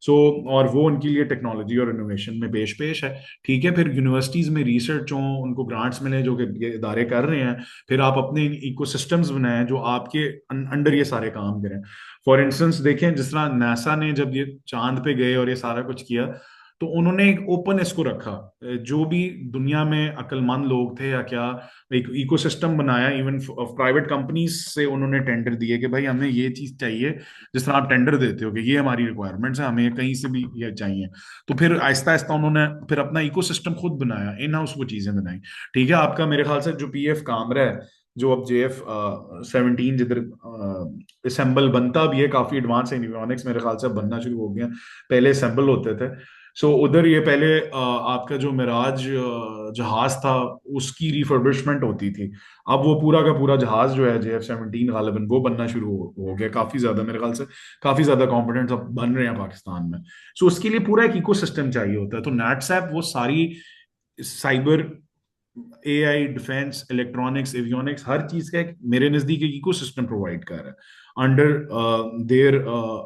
सो और वो उनके लिए टेक्नोलॉजी और इनोवेशन में पेश पेश है। ठीक है, फिर यूनिवर्सिटीज में रिसर्च हो, उनको ग्रांट्स मिले जो कि ये इदारे कर रहे हैं, फिर आप अपने इकोसिस्टम्स बनाएं जो आपके अंडर ये सारे काम करें। फॉर इंस्टेंस देखें, जिस तरह नासा ने जब ये चांद पे गए और ये सारा कुछ किया, तो उन्होंने एक ओपन इसको रखा, जो भी दुनिया में अक्लमंद लोग थे या क्या, एक इकोसिस्टम बनाया। इवन प्राइवेट कंपनीज से उन्होंने टेंडर दिए कि भाई हमें ये चीज चाहिए, जिस तरह आप टेंडर देते हो कि ये हमारी रिक्वायरमेंट्स है, हमें कहीं से भी ये चाहिए। तो फिर आहिस्ता आहिस्ता उन्होंने फिर अपना इकोसिस्टम खुद बनाया, इन हाउस वो चीजें बनाई। ठीक है, आपका मेरे ख्याल से जो PF काम रहा है, जो अब JF-17 जिधर असेंबल बनता भी है, काफी एडवांस एवियोनिक्स मेरे ख्याल से बनना शुरू हो गया, पहले असेंबल होते थे। सो उधर ये पहले आपका जो मिराज जहाज था, उसकी रिफर्बिशमेंट होती थी। अब वो पूरा का पूरा जहाज जो है JF-17 गालिबन वो बनना शुरू हो गया, काफी ज्यादा मेरे ख्याल से काफी ज्यादा कॉम्पोनेंट्स अब बन रहे हैं पाकिस्तान में। सो उसके लिए पूरा एक इकोसिस्टम चाहिए होता है। तो नैट्सैप वो सारी cyber, AI, defence, electronics, avionics, हर चीज का एक मेरे नजदीक एक इकोसिस्टम प्रोवाइड कर रहा है under their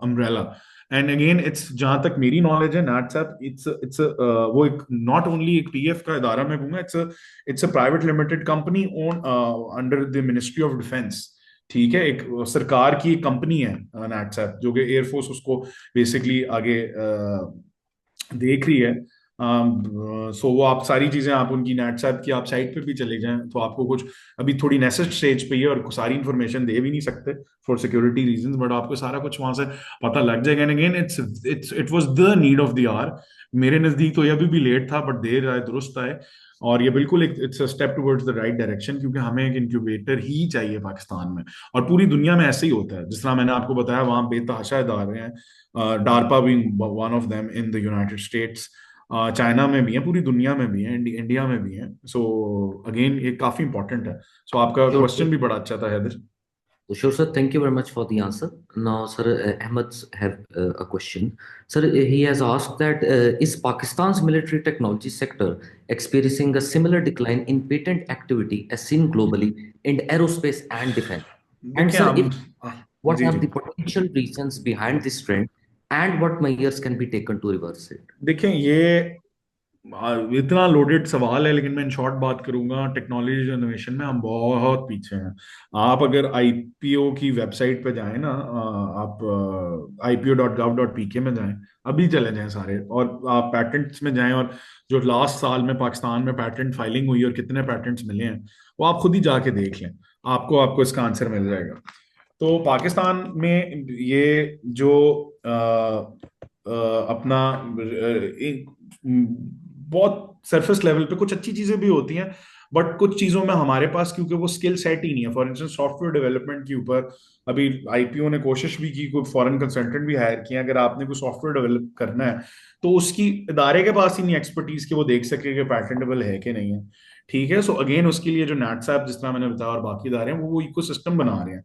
umbrella. And again it's, जहां तक मेरी नॉलेज है, नैट्सैप इट्स वो एक नॉट ओनली एक PF का इदारा मैं कहूंगा, it's a private limited company own under the ministry of defence. ठीक है, एक सरकार की एक कंपनी है नैट्सैप, जो कि एयरफोर्स उसको बेसिकली आगे देख रही है। सो वो आप सारी चीजें, आप उनकी नैट्सैप की आप साइट पे भी चले जाएं तो आपको कुछ, अभी थोड़ी नेसेस्ट स्टेज पे ही है और सारी इंफॉर्मेशन दे भी नहीं सकते फॉर सिक्योरिटी रीजंस, बट आपको सारा कुछ वहां से पता लग जाएगा। And again it was the need of the hour. मेरे नजदीक तो ये अभी भी लेट था, बट देर आए दुरुस्त आए। और ये बिल्कुल एक it's a step towards the right direction, क्योंकि हमें एक इंक्यूबेटर ही चाहिए पाकिस्तान में। और पूरी दुनिया में ऐसे ही होता है, जिस तरह मैंने आपको बताया, वहां बेतहाशा इदारे हैं, DARPA being one of them in the United states, China में भी है, पूरी दुनिया में भी है, इंडिया में भी है। सो अगेन ये काफी इंपॉर्टेंट है। सो आपका Sure, sir. क्वेश्चन भी बड़ा अच्छा था, Haider. Sure, sir. Thank you very much for the answer. Now, sir, Ahmed have a question. Sir, he has asked that is Pakistan's military technology sector experiencing a similar decline in patent activity as seen globally in aerospace and defense? And देखिए sir, if हम, what ji are ji, the potential reasons behind this trend, and what measures can be taken to reverse it? देखें ये इतना loaded सवाल है, लेकिन मैं in short बात करूंगा। टेक्नोलॉजी इनोवेशन में हम बहुत पीछे हैं। आप अगर IPO की वेबसाइट पे जाएं ना, आप ipo.gov.pk में जाएं, अभी चले जाएं सारे, और आप पैटेंट्स में जाएं, और जो लास्ट साल में पाकिस्तान में पैटेंट फाइलिंग हुई और कितने पैटेंट्स मिले हैं, वो आप खुद ही जाके देख लें, आपको आपको इसका आंसर मिल जाएगा। तो पाकिस्तान में ये जो अपना बहुत सरफेस लेवल पे कुछ अच्छी चीजें भी होती हैं, बट कुछ चीजों में हमारे पास क्योंकि वो स्किल सेट ही नहीं है। फॉर इंस्टेंस सॉफ्टवेयर डेवलपमेंट के ऊपर अभी IPO ने कोशिश भी की, कोई फॉरेन कंसल्टेंट भी हायर किया, अगर आपने कोई सॉफ्टवेयर डेवलप करना है तो उसकी इदारे के पास ही नहीं एक्सपर्टीज कि वो देख सके कि पैटेंटेबल है कि नहीं है। ठीक है। सो अगेन उसके लिए जो नैट्सैप जिस तरह मैंने बताया और बाकी इदारे हैं वो इकोसिस्टम बना रहे हैं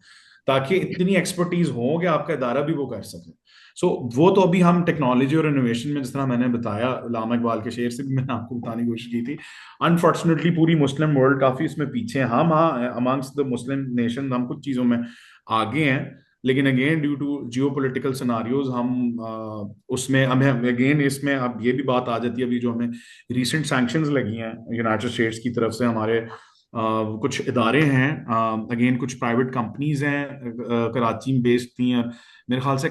ताकि इतनी एक्सपर्टीज हो कि आपका इदारा भी वो कर सके। सो वो तो अभी हम टेक्नोलॉजी और इनोवेशन में जिस तरह मैंने बताया लामा इकबाल के शेर से भी मैंने आपको बताने की कोशिश की थी। अनफॉर्चुनेटली पूरी मुस्लिम वर्ल्ड काफी इसमें पीछे है। हम हाँ अमंग्स द मुस्लिम नेशन हम कुछ चीजों में आगे हैं, लेकिन again due to geopolitical scenarios हम उसमें हमें अगेन इसमें अब ये भी बात आ जाती है अभी जो हमें रिसेंट सैंक्शंस लगी हैं यूनाइटेड स्टेट्स की तरफ से हमारे कुछ इदारे हैं, अगेन कुछ प्राइवेट कंपनीज हैं कराची में बेस्ड थी और मेरे ख्याल से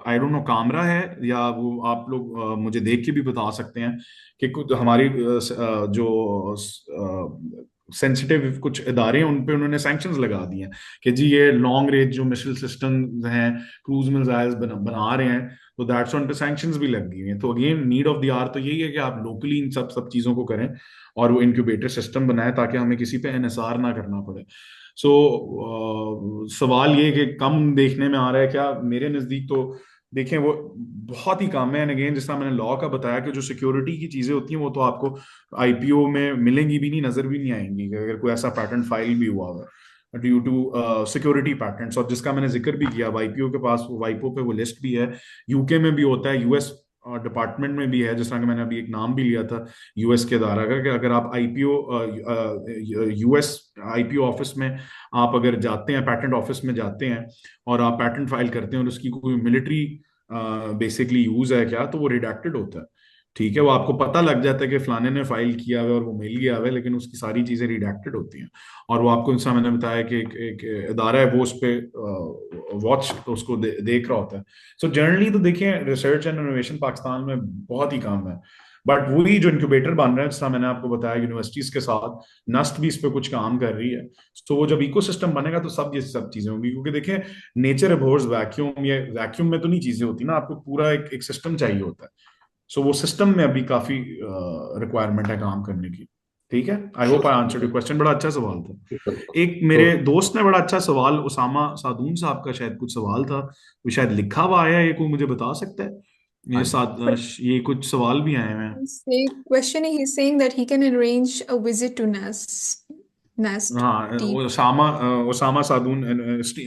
आई डोंट नो कामरा है या वो आप लोग मुझे देख के भी बता सकते हैं कि कुछ हमारी जो सेंसिटिव कुछ इदारे हैं उन पे उन्होंने सैंक्शंस लगा दिए हैं कि जी ये लॉन्ग रेंज जो मिसाइल सिस्टम हैं क्रूज मिसाइल्स बना रहे हैं, तो दैट्स उन पे सैंक्शंस भी लग गई हैं। तो again need of the hour तो यही है कि आप लोकली इन सब चीजों को करें और वो इंक्यूबेटर सिस्टम बनाए ताकि हमें किसी पे एनएसआर ना करना पड़े। सो सवाल ये कि कम देखने में आ रहा है क्या, मेरे नजदीक तो देखें वो बहुत ही कम है। एंड अगेन जिस तरह मैंने लॉ का बताया कि जो सिक्योरिटी की चीजें होती हैं वो तो आपको आईपीओ में मिलेंगी भी नहीं, नजर भी नहीं आएंगी कि अगर कोई ऐसा पैटर्न फाइल भी हुआ है ड्यू टू सिक्योरिटी पैटर्न्स। और जिसका मैंने जिक्र भी किया वाईपीओ के पास, वाईपो पे वो लिस्ट भी है, यूके में भी होता है, यूएस डिपार्टमेंट में भी है, जिस तरह कि मैंने अभी एक नाम भी लिया था यूएस के अदारा का कि अगर आप आईपीओ यूएस आईपीओ ऑफिस में आप अगर जाते हैं, पैटेंट ऑफिस में जाते हैं और आप पैटेंट फाइल करते हैं और उसकी कोई मिलिट्री बेसिकली यूज है क्या, तो वो रिडैक्टेड होता है। ठीक है, वो आपको पता लग जाता है कि फलाने ने फाइल किया हुआ है और वो मिल गया हुआ है, लेकिन उसकी सारी चीजें रिडैक्टेड होती हैं। और वो आपको इंसान मैंने बताया कि एक इदारा है वो उस पे वॉच तो उसको देख रहा होता है। सो जनरली तो देखिए रिसर्च एंड इनोवेशन पाकिस्तान में बहुत ही कम है, बट वही जो इंक्यूबेटर बन रहे हैं जैसा मैंने आपको बताया यूनिवर्सिटीज के साथ नस्ट भी इस पे कुछ काम कर रही है। तो वो जब इकोसिस्टम बनेगा तो सब ये सब चीजें होंगी, क्योंकि देखिए नेचर अबोर्स वैक्यूम, ये वैक्यूम में तो नहीं चीजें होती ना, आपको पूरा एक सिस्टम चाहिए होता है। सो वो सिस्टम में अभी काफी रिक्वायरमेंट है काम करने की। ठीक है, I hope I answered your question. बड़ा अच्छा सवाल था। एक मेरे तो दोस्त ने बड़ा अच्छा सवाल, उसामा सादून साहब का शायद कुछ सवाल था, वो शायद लिखा हुआ आया है, ये कोई मुझे बता सकता है? ये हाँ जी। साथ ये कुछ सवाल भी आए हुए हैं। Say, questioning, he's saying that he can arrange a visit to Nest हाँ, Deep. Osama Sadoon,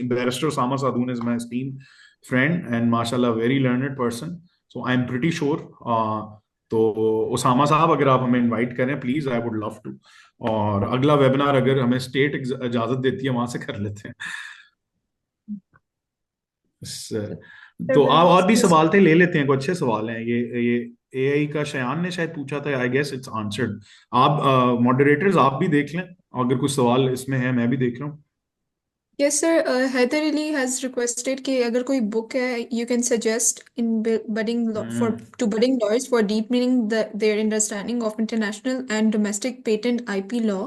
barrister Osama Sadoon is my esteemed friend and माशाल्लाह very learned person, so I am pretty sure. तो ओसामा साहब अगर आप हमें इनवाइट करें please, I would love to. और अगला वेबिनार अगर हमें स्टेट इजाजत देती है वहां से कर लेते हैं। Sir, तो आप will और भी this सवाल थे, ले लेते हैं, कुछ अच्छे सवाल हैं। ये एआई का शयान ने शायद पूछा था, आई गेस इट्स आंसर्ड। आप मॉडरेटर्स आप भी देख लें, अगर कुछ सवाल इसमें है मैं भी देख लूं। Yes, sir. Heather Ali has requested कि अगर कोई book है, you can suggest in budding for hmm. to budding lawyers for deepening their understanding of international and domestic patent IP law,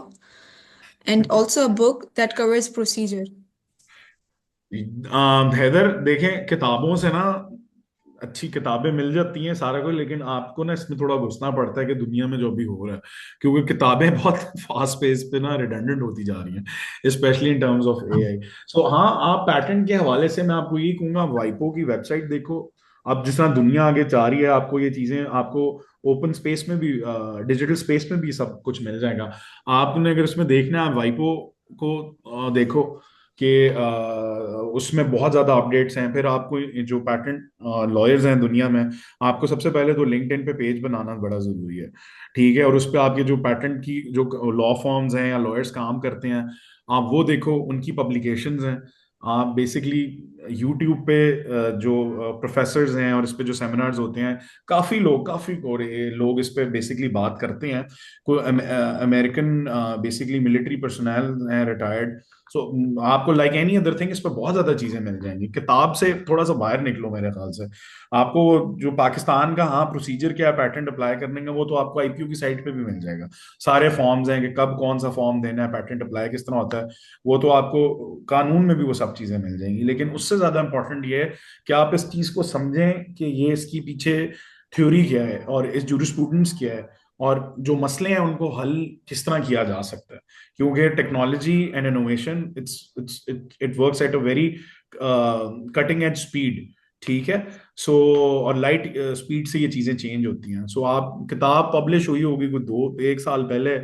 and also a book that covers procedure. Haider देखें, किताबों से ना अच्छी किताबें मिल जाती हैं सारा कुछ, लेकिन आपको ना इसमें थोड़ा घुसना पड़ता है कि दुनिया में जो भी हो रहा है, क्योंकि किताबें बहुत फास्ट पेस पे ना रिडंडेंट होती जा रही हैं specially in terms of AI. So हाँ, आप पैटर्न के हवाले से मैं आपको यही कहूंगा, वाइपो की वेबसाइट देखो। अब जिस तरह दुनिया आगे जा रही है, आपको ये चीजें आपको ओपन स्पेस में भी, डिजिटल स्पेस में भी सब कुछ मिल जाएगा। आपने अगर उसमें देखना है वाइपो को देखो कि उसमें बहुत ज्यादा अपडेट्स हैं। फिर आपको जो पैटेंट लॉयर्स हैं दुनिया में, आपको सबसे पहले तो लिंक्डइन पे पेज बनाना बड़ा जरूरी है। ठीक है, और उस पर आपके जो पैटेंट की जो लॉ फॉर्म्स हैं या लॉयर्स काम करते हैं, आप वो देखो, उनकी पब्लिकेशंस हैं। आप बेसिकली यूट्यूब पे जो प्रोफेसर्स हैं और इस पे जो सेमिनार्स होते हैं, काफी लोग इस पे बेसिकली बात करते हैं। कोई अमेरिकन बेसिकली मिलिट्री पर्सनल हैं, रिटायर्ड। सो आपको लाइक एनी अदर थिंग इस पर बहुत ज्यादा चीजें मिल जाएंगी। किताब से थोड़ा सा बाहर निकलो मेरे ख्याल से। आपको जो पाकिस्तान का हाँ प्रोसीजर क्या है पैटेंट अप्लाई करने का, वो तो आपको आईपीओ की साइट पे भी मिल जाएगा। सारे फॉर्म्स हैं कि कब कौन सा फॉर्म देना है, पैटेंट अप्लाई किस तरह होता है, वो तो आपको कानून में भी वो सब चीजें मिल जाएंगी। लेकिन उससे ज्यादा इंपॉर्टेंट ये है कि आप इस चीज को समझें कि ये इसकी पीछे थ्योरी क्या है और इस जूरिस्प्रूडेंस क्या है और जो मसले हैं उनको हल किस तरह किया जा सकता है। क्योंकि technology and innovation it works at a very cutting edge speed. ठीक है, सो और लाइट स्पीड से ये चीजें चेंज होती हैं। सो आप किताब पब्लिश हुई होगी कोई 1 साल पहले,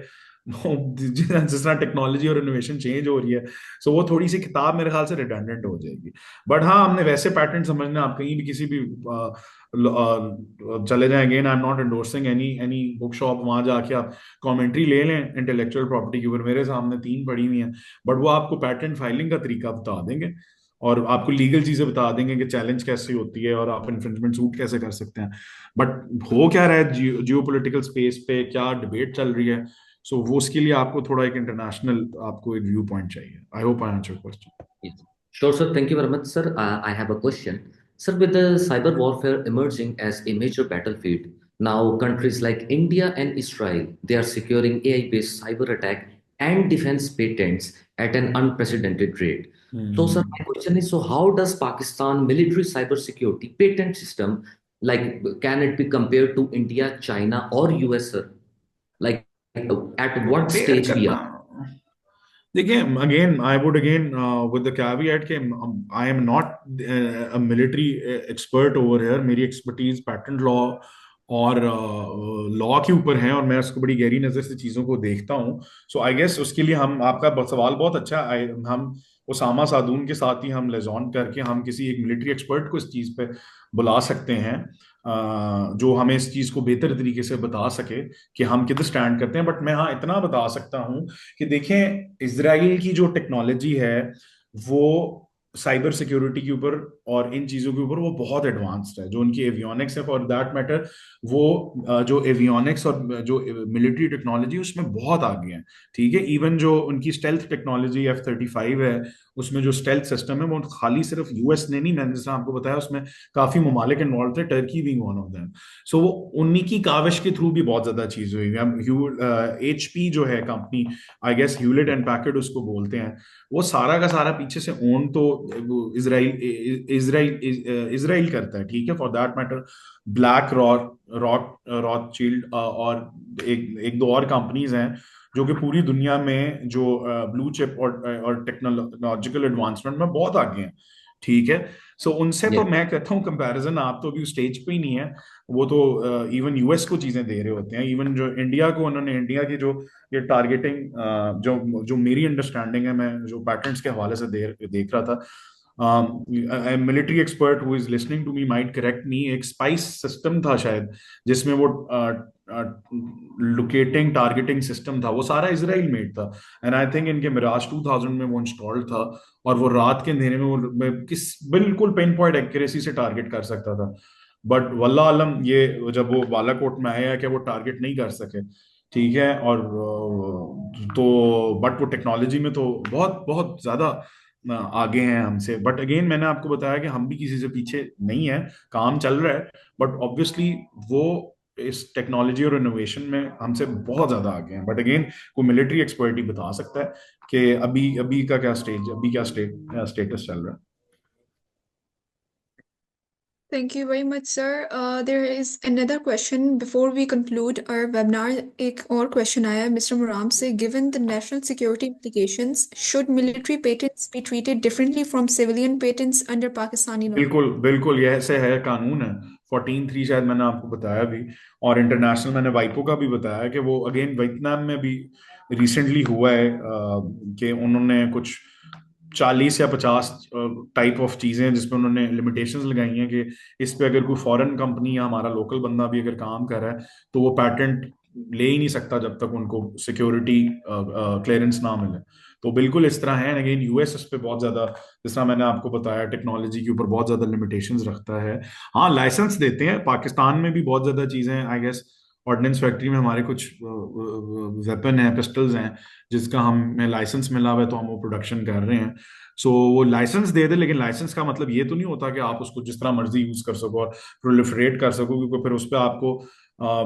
जिस तरह टेक्नोलॉजी और इनोवेशन चेंज हो रही है, सो वो थोड़ी सी किताब मेरे ख्याल से रिडंडेंट हो जाएगी। बट हाँ, हमने वैसे पैटर्न समझना, आप कहीं भी किसी भी चले जाएं, again I am not endorsing any any book shop, वहां जाके आप कमेंट्री ले लें इंटेलेक्चुअल प्रॉपर्टी के ऊपर, मेरे सामने 3 पड़ी हुई हैं, बट वो आपको पैटेंट फाइलिंग का तरीका बता देंगे और आपको लीगल चीजें बता देंगे कि चैलेंज कैसे होती है और आप इन्फ्रिंजमेंट सूट कैसे कर सकते हैं। बट हो क्या रहा है जियो पॉलिटिकल स्पेस पे, क्या डिबेट चल रही है, सो वो उसके लिए आपको थोड़ा एक इंटरनेशनल, आपको एक व्यू पॉइंट चाहिए। I hope I answer question. Yes. Sure, sir. Thank you very much, sir. I have a question. Sir, with the cyber warfare emerging as a major battlefield, now countries like India and Israel, they are securing AI-based cyber attack and defense patents at an unprecedented rate. So, sir, my question is, so how does Pakistan military cybersecurity patent system, like, can it be compared to India, China, or US, sir? Like, at what compare stage we करना, are? देखिए, again I would again with the caveat के I am not a military expert over here, मेरी expertise patent law और law के ऊपर है, और मैं उसको बड़ी गहरी नजर से चीजों को देखता हूँ। सो आई गेस उसके लिए हम, आपका सवाल बहुत अच्छा है, हम उसामा सादून के साथ ही हम लेजॉन करके हम किसी एक मिलिट्री एक्सपर्ट को इस चीज पे बुला सकते हैं, जो हमें इस चीज को बेहतर तरीके से बता सके कि हम किधर स्टैंड करते हैं। बट मैं हाँ इतना बता सकता हूँ कि देखें, इसराइल की जो टेक्नोलॉजी है वो साइबर सिक्योरिटी के ऊपर और इन चीजों के ऊपर वो बहुत एडवांस्ड है। जो उनकी एवियोनिक्स है फॉर दैट मैटर, वो जो एवियोनिक्स और जो मिलिट्री टेक्नोलॉजी उसमें बहुत आगे है। ठीक है, इवन जो उनकी स्टेल्थ टेक्नोलॉजी F-35 है, उसमें जो स्टेल्थ सिस्टम है वो खाली सिर्फ यूएस ने नहीं, मैंने जैसा आपको बताया उसमें काफी ममालिक इन्वॉल्व थे, Turkey being one of them. So वो उन्हीं की काविश के थ्रू भी बहुत ज्यादा चीज हुई है। HP जो है company, I guess Hewlett and Packard उसको बोलते हैं, वो सारा का सारा पीछे से ओन तो इसराइल इसराइल इसराइल करता है। ठीक है, for that matter BlackRock rock rockshield और एक एक दो और कंपनीज हैं जो कि पूरी दुनिया में जो ब्लू चिप और टेक्नोलॉजिकल एडवांसमेंट में बहुत आगे हैं। ठीक है, सो उनसे तो Yeah. मैं कहता हूँ कंपैरिजन, आप तो अभी स्टेज पे ही नहीं है, वो तो इवन यूएस को चीजें दे रहे होते हैं। इवन जो इंडिया को, उन्होंने इंडिया की जो ये टारगेटिंग, जो जो मेरी अंडरस्टैंडिंग है, मैं जो पैटर्न्स के हवाले से देख रहा था, military expert who is listening to me might correct me, एक स्पाइस सिस्टम था शायद, जिसमें वो लोकेटिंग टारगेटिंग सिस्टम था, वो सारा इसराइल मेड था। एंड आई थिंक इनके मिराज 2000 में वो इंस्टॉल्ड था, और वो रात के अंधेरे में वो किस बिल्कुल पिन पॉइंट एक्यूरेसी से टारगेट कर सकता था। बट वल्लाह आलम, ये जब वो बालाकोट में आया कि वो टारगेट नहीं कर सके। ठीक है, और तो बट वो टेक्नोलॉजी में तो बहुत बहुत ज्यादा आगे हैं हमसे। बट अगेन मैंने आपको बताया कि हम भी किसी से पीछे नहीं है, काम चल रहा है, बट ऑब्वियसली वो इस टेक्नोलॉजी और इनोवेशन में हमसे बहुत ज्यादा आगे हैं। बट अगेन कोई मिलिट्री एक्सपर्ट ही बता सकता है कि अभी अभी का क्या स्टेज, अभी क्या स्टेटस चल रहा है। Thank you very much, sir. There is another question before we conclude our webinar. एक और question आया है Mr. Muram से. Given the national security implications, should military patents be treated differently from civilian patents under Pakistani law? बिल्कुल बिल्कुल, यह ऐसे है, कानून है 14(3) शायद मैंने आपको बताया भी, और इंटरनेशनल मैंने वाइपो का भी बताया कि वो अगेन वियतनाम में भी रिसेंटली हुआ है, कि उन्होंने कुछ 40 या 50 टाइप ऑफ चीजें हैं जिसपे उन्होंने लिमिटेशंस लगाई हैं कि इस पे अगर कोई फॉरेन कंपनी या हमारा लोकल बंदा भी अगर काम कर रहा है तो वो पैटेंट ले ही नहीं सकता जब तक उनको सिक्योरिटी क्लियरेंस ना मिले। तो बिल्कुल इस तरह है। अगेन यूएस इस पे बहुत ज्यादा, जिस तरह मैंने आपको बताया, टेक्नोलॉजी के ऊपर बहुत ज्यादा लिमिटेशंस रखता है। हाँ, लाइसेंस देते हैं, पाकिस्तान में भी बहुत ज्यादा चीजें हैं, आई गेस ऑर्डिनेंस फैक्ट्री में हमारे कुछ वेपन है, पिस्टल्स हैं, जिसका हमें लाइसेंस मिला हुआ है, तो हम वो प्रोडक्शन कर रहे हैं। सो वो लाइसेंस दे दे, लेकिन लाइसेंस का मतलब ये तो नहीं होता कि आप उसको जिस तरह मर्जी यूज कर सको और प्रोलिफरेट कर सको, क्योंकि फिर उस पर आपको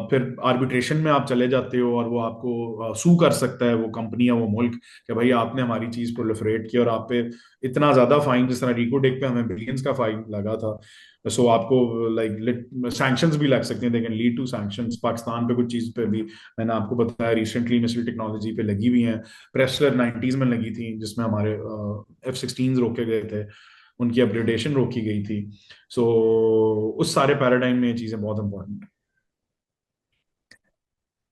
फिर आर्बिट्रेशन में आप चले जाते हो और वो आपको सू कर सकता है वो कंपनी या वो मुल्क कि भाई आपने हमारी चीज प्रोलिफरेट की और आप पे इतना ज्यादा फाइन, जिस तरह रिकोडेक पे हमें बिलियंस का फाइन लगा था, सो आपको लाइक सैंक्शंस भी लग सकते हैं, they can lead to sanctions. Pakistan पे कुछ चीज पे भी मैंने आपको बताया रिसेंटली मिसाइल टेक्नोलॉजी पे लगी हुई है, प्रेस्लर 90s में लगी थी जिसमें हमारे F-16 रोके गए थे, उनकी अपग्रेडेशन रोकी गई थी। सो उस सारे पैराडाइम में ये चीजें बहुत इंपॉर्टेंट है।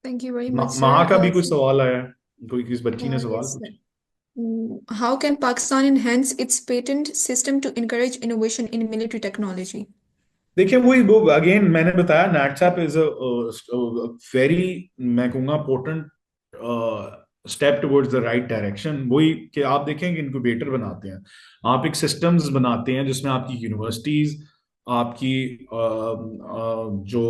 Thank you very much, महा sir. का भी कुछ सवाल आया है, कोई किस बच्ची ने सवाल Yes, sir. पूछा? How can Pakistan enhance its patent system to encourage innovation in military technology? देखिए वही वो अगेन मैंने बताया नैट्सएप इज वेरी, मैं कहूँगा potent step towards the right direction. वही कि आप देखें कि इनक्यूबेटर बनाते हैं, आप एक सिस्टम्स बनाते हैं जिसमें आपकी यूनिवर्सिटीज, आपकी जो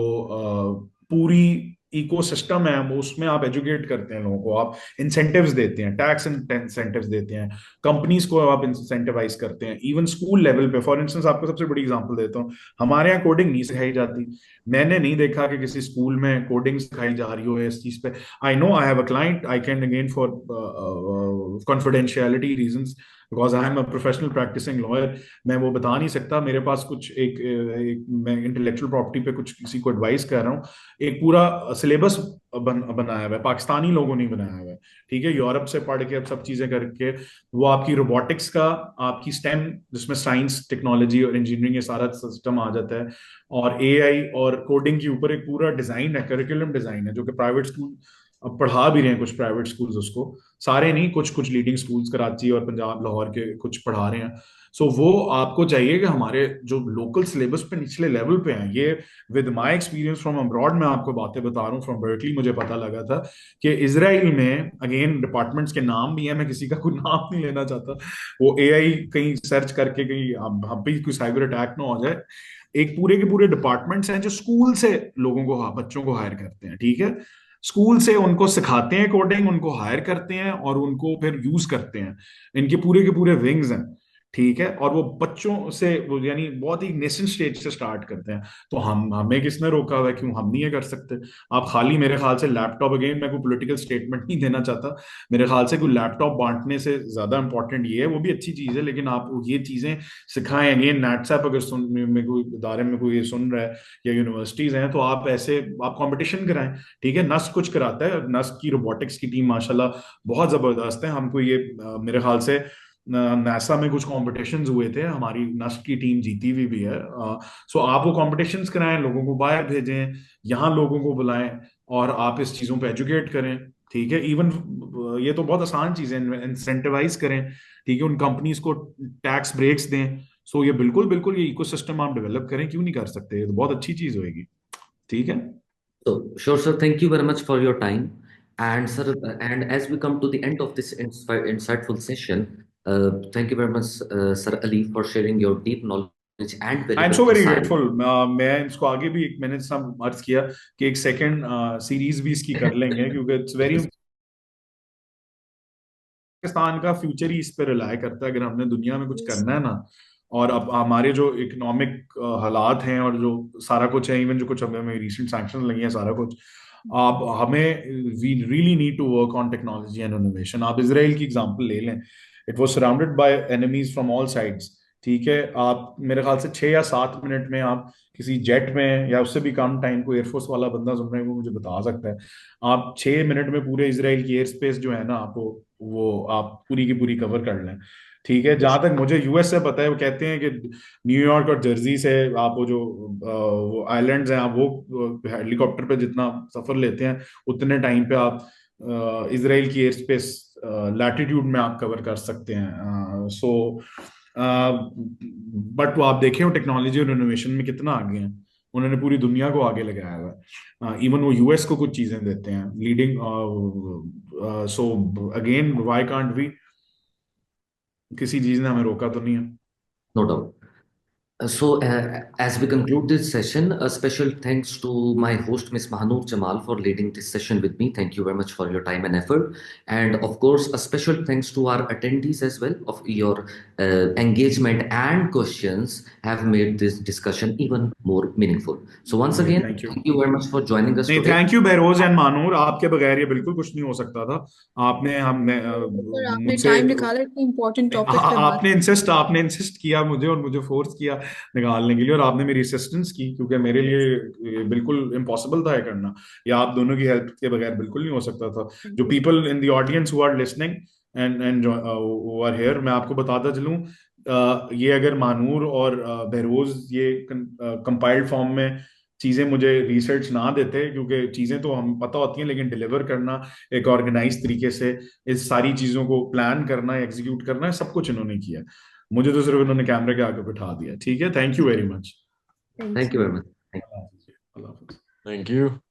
पूरी इकोसिस्टम है वो उसमें आप एजुकेट करते हैं लोगों को, आप इंसेंटिव्स देते हैं, टैक्स इंसेंटिव्स देते हैं, कंपनीज को आप इंसेंटिवाइज करते हैं, इवन स्कूल लेवल पे। फॉर इंस्टेंस आपको सबसे बड़ी एग्जांपल देता हूँ, हमारे यहाँ कोडिंग नहीं सिखाई जाती। मैंने नहीं देखा कि किसी स्कूल में कोडिंग सिखाई जा रही हो इस चीज पे। I know I have a client, I can again for confidentiality reasons because I am a professional practising lawyer, मैं वो बता नहीं सकता। मेरे पास कुछ मैं इंटेलेक्चुअल प्रॉपर्टी पे कुछ किसी को एडवाइस कर रहा हूँ, एक पूरा सिलेबस बनाया हुआ है, पाकिस्तानी लोगों ने बनाया हुआ है, ठीक है, यूरोप से पढ़ के अब सब चीजें करके वो आपकी रोबोटिक्स का, आपकी स्टेम जिसमें साइंस टेक्नोलॉजी और इंजीनियरिंग ये सारा सिस्टम आ जाता है, और एआई और कोडिंग के ऊपर एक पूरा डिजाइन है, करिकुलम डिजाइन है, जो कि प्राइवेट स्कूल अब पढ़ा भी रहे हैं, कुछ प्राइवेट स्कूल्स उसको, सारे नहीं, कुछ कुछ लीडिंग स्कूल्स कराची और पंजाब लाहौर के कुछ पढ़ा रहे हैं। सो वो आपको चाहिए कि हमारे जो लोकल सिलेबस पे निचले लेवल पे हैं, ये with my experience from abroad मैं आपको बातें बता रहा हूँ, फ्रॉम बर्कली मुझे पता लगा था कि इसराइल में, अगेन डिपार्टमेंट्स के नाम भी है, मैं किसी का कोई नाम नहीं लेना चाहता, वो एआई कहीं सर्च करके कहीं हम पे कोई साइबर अटैक ना हो जाए, एक पूरे के पूरे डिपार्टमेंट्स हैं जो स्कूल से लोगों को, बच्चों को हायर करते हैं, ठीक है, स्कूल से उनको सिखाते हैं कोडिंग, उनको हायर करते हैं और उनको फिर यूज करते हैं, इनके पूरे के पूरे विंग्स हैं, ठीक है, और वो बच्चों से वो यानी बहुत ही नेसेंट स्टेज से स्टार्ट करते हैं। तो हमें किसने रोका हुआ है, क्यों हम नहीं ये कर सकते? आप खाली मेरे ख्याल से लैपटॉप, अगेन मैं कोई पॉलिटिकल स्टेटमेंट नहीं देना चाहता, मेरे ख्याल से कोई लैपटॉप बांटने से ज्यादा इंपॉर्टेंट ये है, वो भी अच्छी चीज है, लेकिन आप ये चीजें सिखाएं। अगेन नैट्सएप अगर सुन में कोई इदारे में कोई ये सुन रहा है या यूनिवर्सिटीज हैं, तो आप ऐसे आप कंपटीशन कराएं, ठीक है। नस्क कुछ कराता है, नस्क की रोबोटिक्स की टीम माशाल्लाह बहुत जबरदस्त है, हमको ये मेरे ख्याल से नासा में कुछ कॉम्पिटिशन्स हुए थे, हमारी नस्क की टीम जीती हुई भी है। सो आप वो कॉम्पिटिशन्स कराएं, लोगों को बाहर भेजें, यहाँ लोगों को बुलाएं और आप इस चीजों पे एजुकेट करें, ठीक है। इवन ये तो बहुत आसान चीजें, इंसेंटिवाइज करें, ठीक है, उन कंपनीज को टैक्स ब्रेक्स दें। सो ये बिल्कुल बिल्कुल ये इकोसिस्टम आप डेवलप करें, क्यों नहीं कर सकते, ये तो बहुत अच्छी चीज होगी, ठीक है। So, sure, sir. Thank you very much for your time. And, sir, and as we come to the end of this insightful session, thank you very much, Sir Ali, for sharing your deep knowledge and I am valuable so very insight. Grateful. मैं इसको आगे भी मैंने सब अर्ज किया कि एक सेकंड सीरीज भी इसकी कर लेंगे, क्योंकि इट्स वेरी, Yes. पाकिस्तान का फ्यूचर ही इस पे रिलाय करता है, अगर हमने दुनिया में कुछ करना है ना। और अब हमारे जो इकोनॉमिक हालात हैं और जो सारा कुछ है, इवन जो कुछ हमें रिसेंट सैंक्शन लगी हैं, सारा कुछ, आप हमें we really need to work on technology and innovation. आप इसराइल की एग्जांपल ले लें, it was surrounded by enemies from all sides, ठीक है। आप मेरे ख्याल से 6 या 7 मिनट में आप किसी जेट में, या उससे भी कम टाइम, को एयरफोर्स वाला बंदा सुन रहे हैं वो मुझे बता सकता है, आप 6 मिनट में पूरे इसराइल की एयर स्पेस जो है ना, आपको वो आप पूरी की पूरी कवर कर लें, ठीक है। जहां तक मुझे यूएस से पता है, वो कहते हैं कि न्यूयॉर्क और जर्सी से आप वो जो वो आइलैंड्स हैं, आप वो हेलीकॉप्टर पे जितना सफर लेते हैं, उतने टाइम पे आप इसराइल की एयर स्पेस लैटिट्यूड में आप कवर कर सकते हैं। सो बट वो आप देखें वो टेक्नोलॉजी और इनोवेशन में कितना आगे हैं, उन्होंने पूरी दुनिया को आगे लगाया हुआ है। इवन वो यूएस को कुछ चीजें देते हैं leading. So again why can't we, किसी चीज ने हमें रोका तो नहीं है। No doubt. As we conclude this session, a special thanks to my host, Ms. Mahanur Jamal, for leading this session with me. Thank you very much for your time and effort. And of course, a special thanks to our attendees as well. Of your engagement and questions have made this discussion even more meaningful. So once again, thank you. thank you very much for joining us नहीं, today. Thank you Behroz and Manoor, आपके बगैर ये बिल्कुल कुछ नहीं हो सकता था। आपने हमने सर आपने मुझसे टाइम निकाला इतने इम्पोर्टेंट टॉपिक पे बात आपने इंसिस्ट किया मुझे, और मुझे फोर्स किया निकालने के लिए, और आपने मेरी असिस्टेंस की, क्योंकि मेरे लिए ये बिल्कुल इम्पॉसिबल था ये करना, या आप दोनों की हेल्प के बगैर बिल्कुल नहीं हो सकता था। जो people in the audience who are listening and who are here, मैं आपको बताता चलूं, ये अगर मानूर और बहरोज ये कंपाइल्ड फॉर्म में चीजें मुझे रिसर्च ना देते, क्योंकि चीजें तो हम पता होती हैं, लेकिन डिलीवर करना एक ऑर्गेनाइज तरीके से, इस सारी चीजों को प्लान करना, एग्जीक्यूट करना है, सब कुछ इन्होंने किया। मुझे तो सिर्फ इन्होंने कैमरे के आगे बिठा दिया। ठीक है, thank you very much. Thank thank you you. Very much. Allah Hafiz. Thank you.